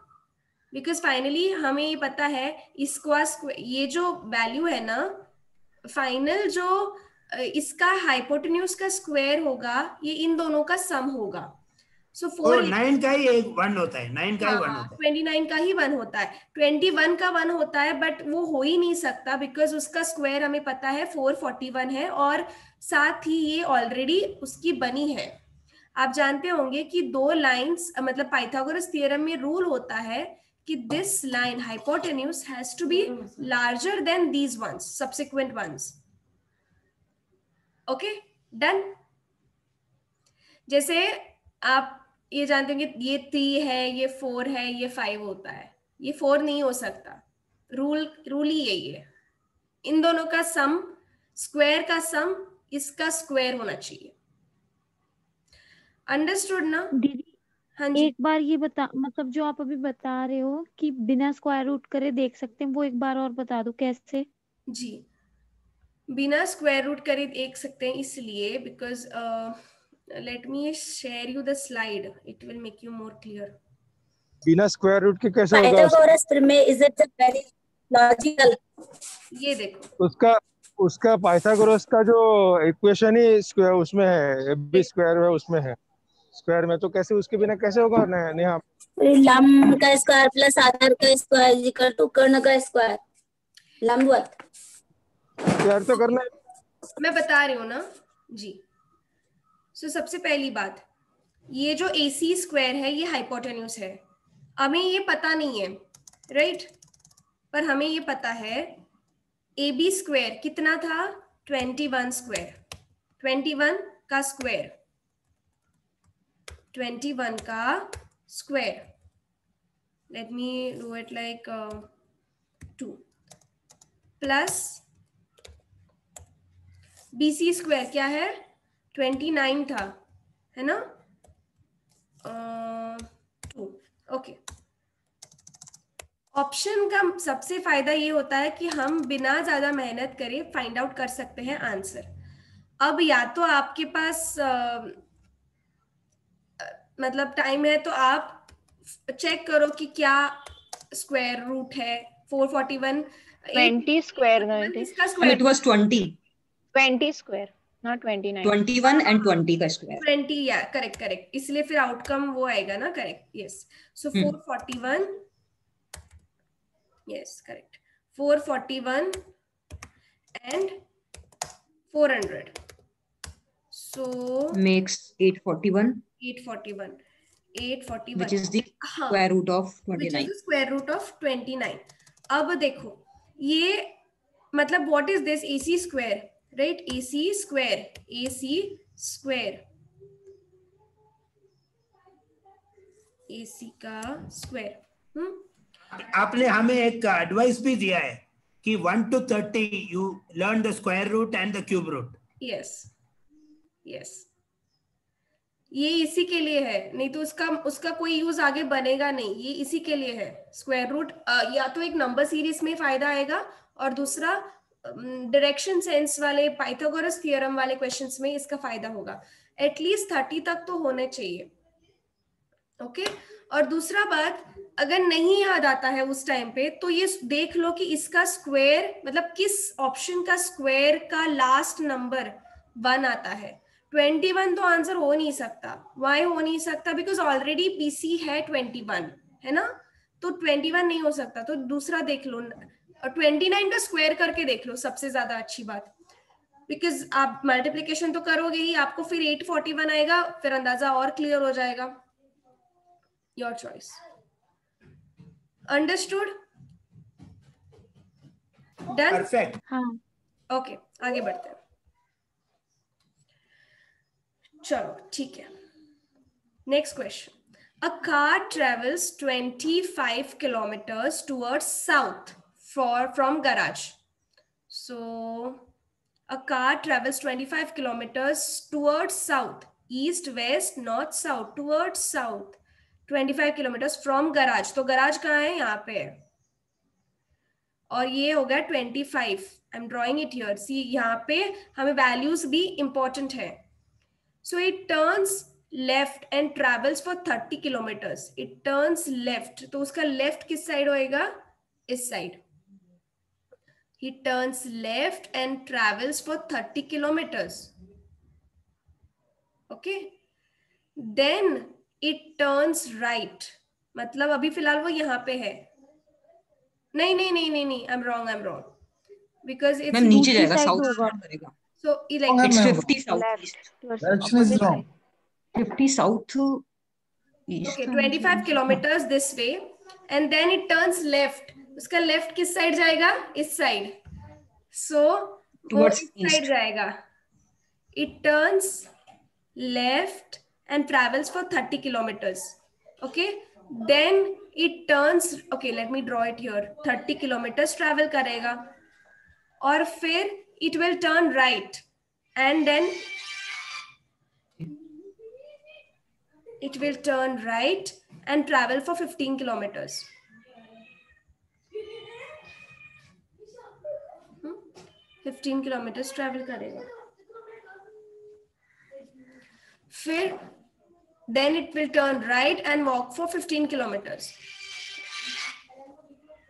because finally हमें ये पता है इसका ये जो value है ना, final जो इसका hypotenuse का square होगा, ये इन दोनों का sum होगा. So 9 का ही 1 होता है, 9 का ही 1 होता है, 29 का ही 1 होता है, 21 का 1 होता है, बट वो हो ही नहीं सकता बिकॉज उसका स्क्वायर हमें पता है 441 है और साथ ही ये ऑलरेडी उसकी बनी है. आप जानते होंगे कि दो लाइंस, मतलब पाइथागोरस थ्योरम में रूल होता है कि this line hypotenuse has to be larger than these ones, subsequent ones. Okay, done. जैसे आप ये जानते होंगे ये 3 है, ये 4 है, ये 5 होता है, ये 4 नहीं हो सकता. रूल ही यही है, इन दोनों का सम, स्क्वायर का सम इसका स्क्वायर होना चाहिए. अंडरस्टूड ना दीदी? हाँ जी. एक बार ये बता, मतलब जो आप अभी बता रहे हो कि बिना स्क्वायर रूट करे देख सकते हैं, वो एक बार और बता दो कैसे. जी, बिना स्क्वायर रूट करे देख सकते हैं इसलिए because let me share you the slide, it will make you more clear. बिना स्क्वायर रूट के कैसे होगा? पाइथागोरस प्रमेय is it very logical? ये देखो उसका पाइथागोरस का जो इक्वेशन ही स्क्वायर उसमें है, बी स्क्वायर है उसमें है, स्क्वायर में तो कैसे उसके बिना कैसे होगा? नेहा, लंब का स्क्वायर प्लस आधार का स्क्वायर इक्वल टू कर्ण का स्क्वायर, लंबवत स्क्वायर तो करना है. मैं बता रही हूँ ना जी. सो सबसे पहली बात, ये जो AC स्क्वायर है ये हाइपोटेन्यूज है. हमें ये पता नहीं है, राइट? पर हमें ये पता है AB स्क्वायर कितना था? 21 स्क्वायर. 21 का स्क्वायर, 21 का square, let me do it like 2 plus BC square क्या है? 29 था, है ना? 2. ओके. ऑप्शन का सबसे फायदा ये होता है कि हम बिना ज्यादा मेहनत करे फाइंड आउट कर सकते हैं आंसर. अब या तो आपके पास मतलब टाइम है तो आप चेक करो कि क्या स्क्वायर रूट है. 441 20 स्क्वायर, इसका square It was 20. 20 square, not 29. 21 and 20 का स्क्वायर. 20, या करेक्ट. इसलिए फिर आउटकम वो आएगा ना, correct. Yes. So 441, yes correct. 441 and 400, so makes 841. 841 which is the square root of 29. which is the square root of 29. अब देखो ये मतलब what is this? AC square, right? AC square, AC का स्क्वायर. आपने हमें एक एडवाइस भी दिया है कि 1 to 30 you learn the square root and the cube root. yes. ये इसी के लिए है, नहीं तो उसका कोई यूज आगे बनेगा नहीं. ये इसी के लिए है स्क्वायर रूट. या तो एक नंबर सीरीज में फायदा आएगा और दूसरा डायरेक्शन सेंस वाले पाइथागोरस थ्योरम वाले क्वेश्चंस में इसका फायदा होगा. एटलीस्ट 30 तक तो होने चाहिए. ओके. और दूसरा बात, अगर नहीं याद आता है उस टाइम पे तो ये देख लो कि इसका स्क्वायर मतलब किस ऑप्शन का स्क्वायर का लास्ट नंबर 1 आता है। 21 तो आंसर हो नहीं सकता। वाई हो नहीं सकता? बिकॉज ऑलरेडी पीसी है 21, है ना, तो 21 नहीं हो सकता। तो दूसरा देख लो, 29 का स्क्वायर करके देख लो, सबसे ज्यादा अच्छी बात, बिकॉज आप मल्टीप्लीकेशन तो करोगे ही, आपको फिर 841 आएगा, फिर अंदाजा और क्लियर हो जाएगा। Your choice. Understood? Done? Perfect. हाँ। ओके, आगे बढ़ते हैं। चलो ठीक है, next question. A car travels 25 kilometers towards south from garage. So a car travels 25 kilometers towards south, east, west, north, south, towards south, 25 kilometers from garage. तो garage कहाँ है? यहाँ पे है, और ये हो गया 25। I am drawing it here, see यहाँ पे हमें वैल्यूज भी इंपॉर्टेंट है। So it turns left and travels for 30 kilometers. It turns left, तो उसका left किस साइड होएगा? इस side. He turns left and travels for 30 kilometers. Okay. Then it turns right. मतलब अभी फिलहाल वो यहाँ पे है। नहीं नहीं नहीं नहीं नहीं, I'm wrong. Because it's नीचे दूसरी जाएगा, साइड साउथ होगा। करेगा। So like It's 50 south east. Direction is wrong. 50 south east. Okay, 25 kilometers this way, and then it turns left. उसका left किस साइड जाएगा? इस साइड। So वो इस साइड जाएगा। It turns left and travels for 30 kilometers. Okay, then it turns, okay, let me draw it here. 30 kilometers travel करेगा, और फिर it will turn right, and then it will turn right and travel for 15 kilometers. 15 kilometers travel करेगा। फिर then it will turn right and walk for 15 kilometers.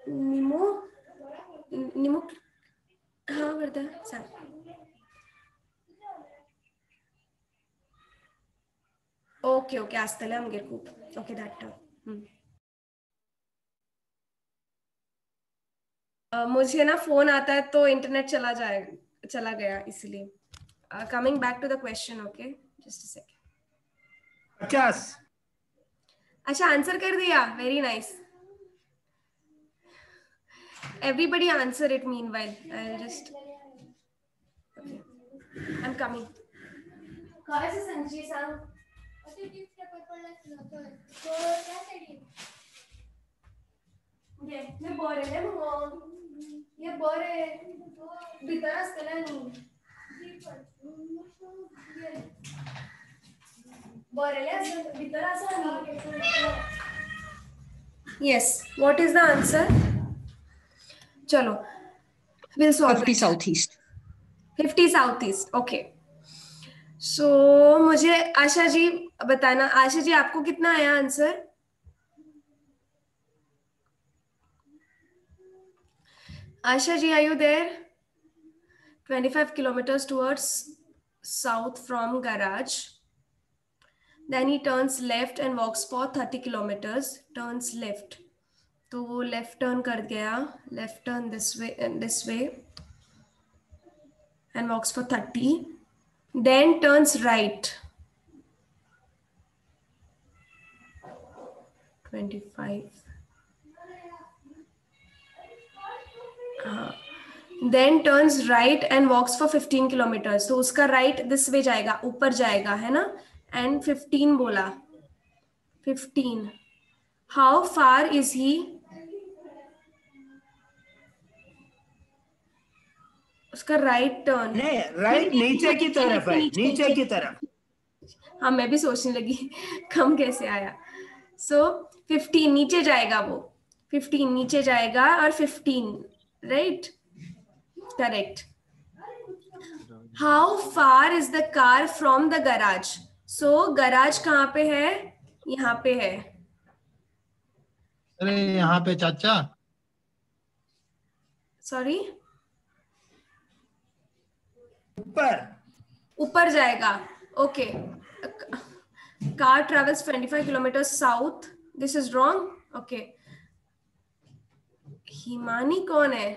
निमो हाँ वर्दा sir. Okay आस्ते हम गिर को ओके दैट मुझे ना फोन आता है तो इंटरनेट चला गया इसलिए। Coming back to the question, okay just a second. 50। अच्छा आंसर कर दिया, very nice. Everybody answer it meanwhile, I just I am coming. काय से संजी सांग ये बरे मग ये बरे भितर असतले न्ही बरेले असत भितर आसा न्ही। Yes, what is the answer? चलो will solve 50 south east. 50 south east, okay. So मुझे आशा जी बताना, आशा जी आपको कितना आया answer? Asha ji, are you there? 25 kilometers towards south from garage. Then he turns left and walks for 30 kilometers. Turns left. तो वो left turn कर गया. Left turn this way and this way. And walks for 30. Then turns right. 25. Then turns right and walks for 15 kilometers. तो उसका right this way जाएगा, ऊपर जाएगा, है ना? And 15 बोला, 15. How far is he? उसका right turn नहीं, right नीचे की तरफ है, नीचे की तरफ। हाँ मैं भी सोचने लगी कम कैसे आया। So 15 नीचे जाएगा, वो 15 नीचे जाएगा और 15 right? Correct. How far is the car from the garage? So garage कहाँ पे है? यहाँ पे है। अरे यहाँ पे चाचा। Sorry? ऊपर। ऊपर जाएगा. Okay. Car travels 25 kilometers south. This is wrong. Okay. Himani कौन है?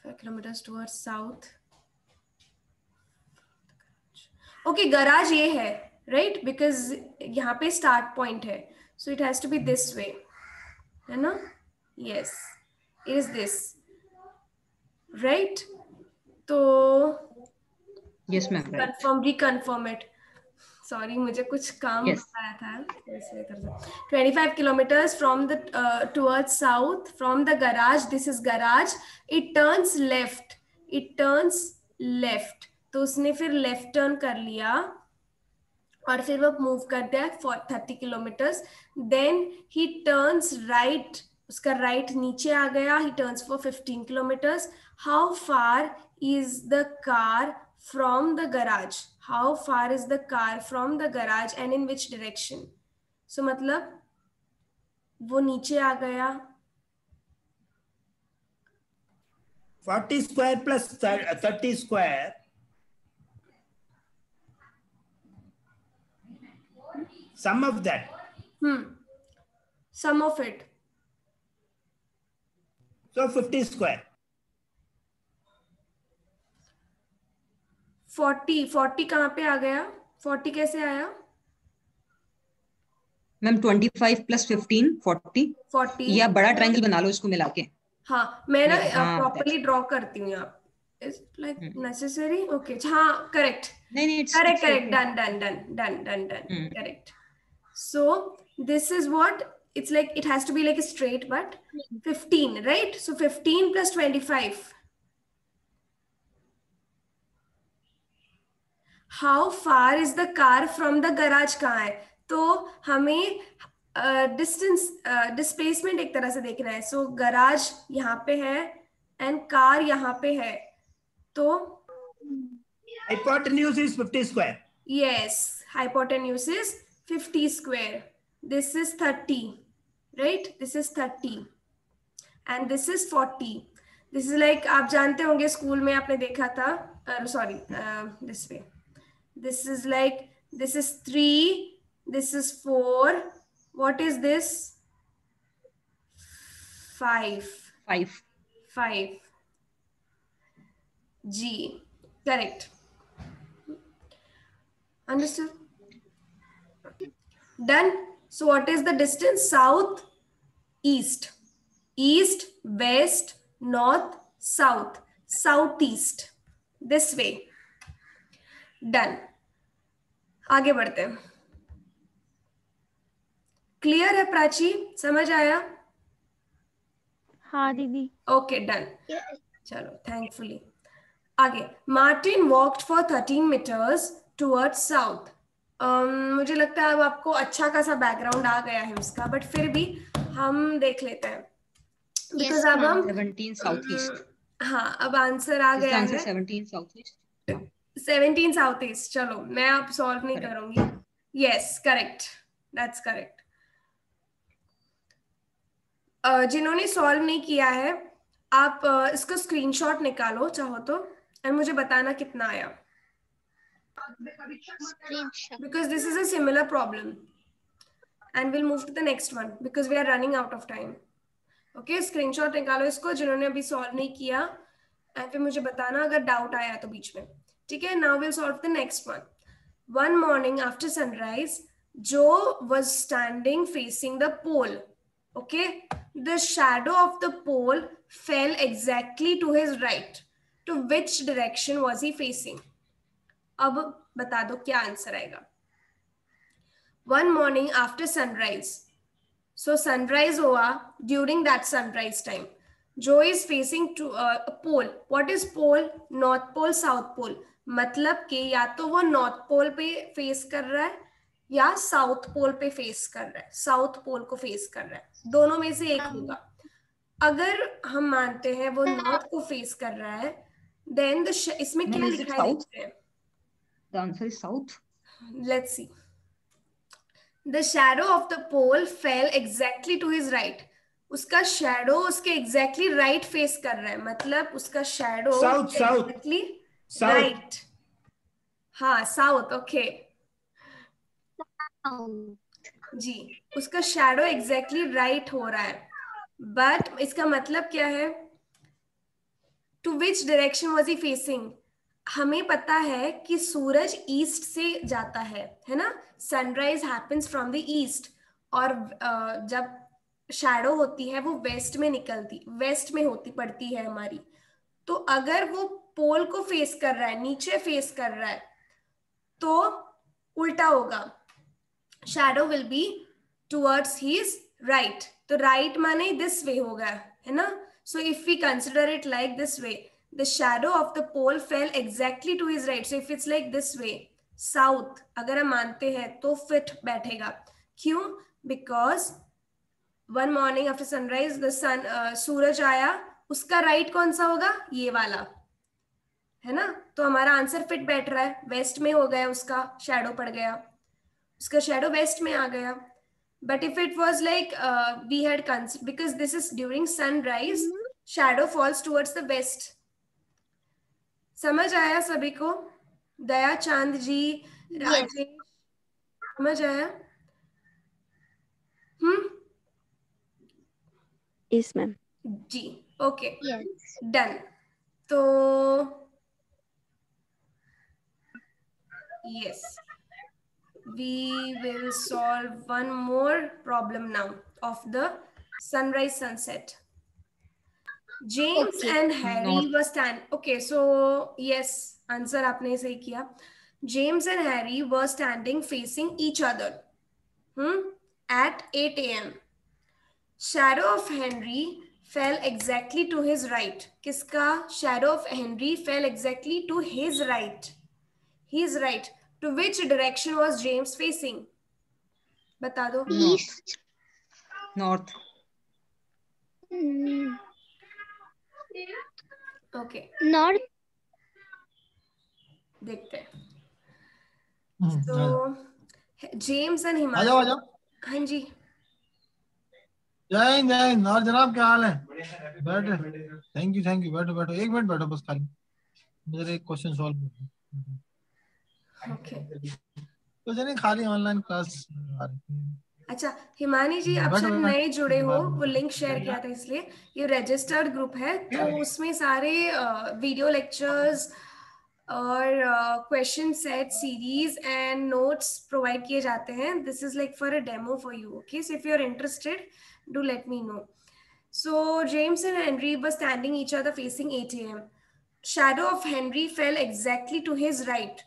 25 kilometers towards south. Okay, garage ये है, right? Because यहाँ पे start point है. So it has to be this way. है ना? Yes. It is this. Right? तो Yes, ma'am. Right. Reconfirm it. Sorry, मुझे कुछ काम Yes. आया था. 25 kilometers from the towards south from the garage. This is garage. It turns left. It turns left. तो उसने फिर लेफ्ट टर्न कर लिया और फिर वो मूव कर दिया 30 kilometers. Then he turns right. उसका राइट नीचे आ गया. He turns for 15 kilometers. How far is the car from the garage? How far is the car from the garage and in which direction? So मतलब वो नीचे आ गया. 40 square plus 30 square. Sum of that. Sum of it. So 50 square. 40 कहाँ पे आ गया? 40 कैसे आया? Ma'am 25 plus 15 40. या बड़ा ट्रायंगल बना लो इसको मिला के. हाँ, मैं ना प्रॉपर्ली ड्रॉ करती हूँ यहाँ. Is like necessary? Okay. हाँ, correct. नहीं, correct. Done. Correct. So this is what it's like. It has to be like a straight, but 15, right? So 15 plus 25. How far is the car from the garage? कहाँ है? तो हमें distance displacement एक तरह से देखना है. सो गराज यहाँ पे है एंड कार यहाँ पे है. तो hypotenuse is 50 square. Yes, hypotenuse is 50 square. This is 30, right? This is 30 and this is 40. This is like आप जानते होंगे स्कूल में आपने देखा था. Sorry, this way. This is like, this is 3, this is 4. What is this? 5. G. Correct. Understood? Done. So what is the distance? South, east. East, west, north, south. Southeast. This way. Done. आगे बढ़ते हैं. Clear है प्राची? समझ आया? हाँ दीदी. Okay, done. चलो, thankfully आगे. Martin walked for 13 metres towards south. मुझे लगता है अब आपको अच्छा खासा बैकग्राउंड आ गया है उसका, बट फिर भी हम देख लेते हैं बिकॉज अब हम 17 साउथ ईस्ट. हाँ, अब आंसर आ गया है 17 साउथ ईस्ट. 17 south east. चलो, मैं अब सॉल्व नहीं करूंगी. Yes, correct. That's correct. जिन्होंने सॉल्व नहीं किया है, आप इसको स्क्रीनशॉट निकालो चाहो तो एंड मुझे बताना कितना आया. Because this is a similar problem and we'll move to the next one because we are running out of time. Okay, screenshot निकालो इसको जिन्होंने अभी सॉल्व नहीं किया एंड फिर मुझे बताना अगर डाउट आया तो बीच में. ठीक है, now we'll solve the next one. One morning after sunrise, Joe was standing facing the pole. Okay, the shadow of the pole fell exactly to his right. To which direction was he facing? अब बता दो क्या answer आएगा. One morning after sunrise. So sunrise हुआ during that sunrise time. Joe is facing to a pole. What is pole? North pole, south pole. मतलब कि या तो वो नॉर्थ पोल पे फेस कर रहा है या साउथ पोल पे फेस कर रहा है. साउथ पोल को फेस कर रहा है. दोनों में से एक होगा. अगर हम मानते हैं वो नॉर्थ को फेस कर रहा है, देन इसमें क्या लिखा है देखते हैं. The answer is south. Let's see. The shadow of the pole fell exactly to his right. उसका शैडो उसके exactly right फेस कर रहा है. मतलब उसका shadow South. exactly South. Right, हाँ साउथ, ओके जी, उसका शैडो एग्जैक्टली राइट हो रहा है, बट इसका मतलब क्या है? To which direction was he facing? हमें पता है कि सूरज ईस्ट से जाता है ना, sunrise happens from the east, और जब शैडो होती है वो वेस्ट में निकलती, वेस्ट में होती पड़ती है हमारी। तो अगर वो पोल को फेस कर रहा है, नीचे फेस कर रहा है, तो उल्टा होगा, shadow will be towards his right. तो राइट माने दिस वे होगा, है ना। So if we consider it like this way, the shadow of the pole fell exactly to his right. So if it's like this way, south अगर हम मानते हैं तो फिट बैठेगा। क्यों? Because one morning after sunrise the sun सूरज आया, उसका right कौन सा होगा? ये वाला, है ना। तो हमारा आंसर फिट बैठ रहा है, वेस्ट में हो गया, उसका शैडो पड़ गया, उसका शैडो वेस्ट में आ गया। But if it was like we had considered, because this is during sunrise, shadow falls towards the west. समझ आया सभी को? दया चांद जी, राजेश, समझ आया? यस मैम जी, ओके डन। तो yes, we will solve one more problem now of the sunrise sunset. James and Harry were okay, so yes, answer आपने सही किया। James and Harry were standing facing each other at 8 a.m. Shadow of Henry fell exactly to his right. किसका? Shadow of Henry fell exactly to his right. His right. To which direction was James facing? बता दो। East. North. Okay, north. देखते हैं। तो James and आ हिमांशु, जाओ आ जाओ। हाँ जी, जय हिंद जय हिंद। और जनाब क्या हाल है? बैठे, थैंक यू बैठो बैठो, एक मिनट बैठो बस, खाली मेरे एक क्वेश्चन सॉल्व ओके कुछ नहीं, खाली ऑनलाइन क्लास आ रही थी। अच्छा हिमानी जी, आप बैठो शायद बैठो। नए जुड़े हो, वो लिंक शेयर किया था इसलिए। ये रजिस्टर्ड ग्रुप है, तो उसमें सारे वीडियो लेक्चर्स और question set series and notes provide किए जाते हैं। This is like for a demo for you, okay. So if you are interested, do let me know. So James and Henry were standing each other facing 8 a.m. Shadow of Henry fell exactly to his right.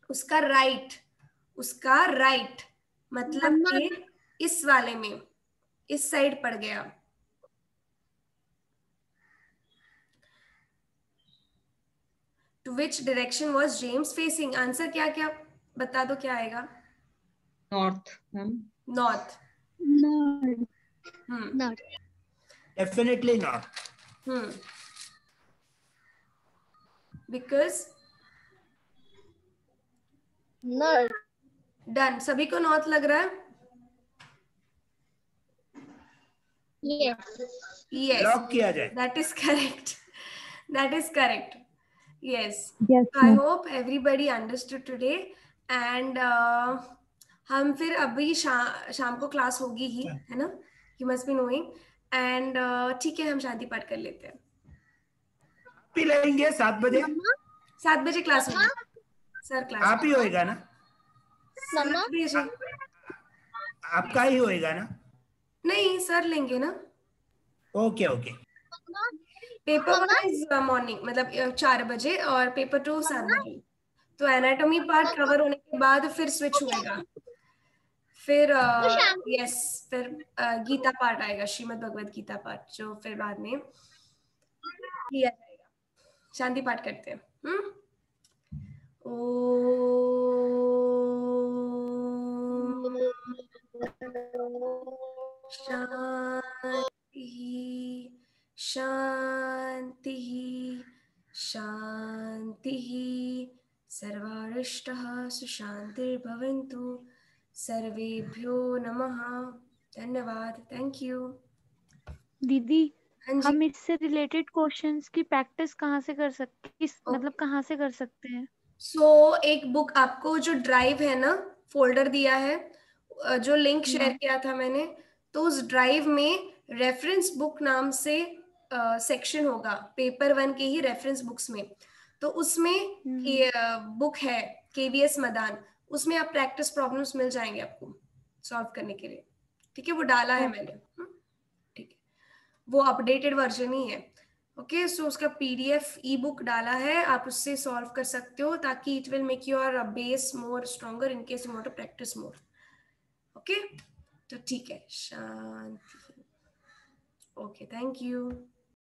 उसका right मतलब कि इस वाले में, इस side पड़ गया। To which direction was James facing? Answer क्या क्या बता दो, क्या आएगा? North. North. North. Definitely not. Because north. Done, सभी को नॉर्थ लग रहा है? Yes, Lock किया जाए। that is correct. That is correct. Yes. Yes, So I ma'am. hope everybody understood today. And हम फिर अभी शाम को क्लास होगी ही, है ना? You must be knowing. And ठीक है, हम शांति पाठ कर लेते हैं। आप ही लेंगे 7 बजे? 7 बजे क्लास होगी सर, क्लास आप ही होएगा ना? 7 बजे। आपका ही होएगा ना? नहीं, सर लेंगे ना। Okay okay. Paper 1 is morning, मतलब 4 बजे, और पेपर 2 7 बजे। तो एनाटॉमी पार्ट कवर होने के बाद फिर स्विच होएगा, फिर यस फिर गीता पार्ट आएगा, श्रीमद् भगवद गीता पार्ट, जो फिर बाद में लिया जाएगा। शांति पाठ करते हैं। शांति शांति शांति, सर्वारिष्टः सुशांतिर्भवन्तु। सर्वेभ्यो नमः। धन्यवाद, थैंक यू। दीदी, हम इससे रिलेटेड क्वेश्चंस की प्रैक्टिस कहाँ से कर सकते, मतलब कहाँ से कर सकते हैं? सो एक बुक आपको जो ड्राइव है ना, फोल्डर दिया है, जो लिंक शेयर किया था मैंने, तो उस ड्राइव में रेफरेंस बुक नाम से सेक्शन होगा पेपर 1 के ही रेफरेंस बुक्स में। तो उसमें बुक है KVS मदान, उसमें आप प्रैक्टिस प्रॉब्लम्स मिल जाएंगे आपको सॉल्व करने के लिए। ठीक है, वो डाला है मैंने। ठीक है, वो अपडेटेड वर्जन ही है। ओके, सो उसका PDF ई बुक डाला है, आप उससे सॉल्व कर सकते हो, ताकि it will make your base more stronger in case you want to practise more. Okay, तो ठीक है, शांति। Okay, thank you.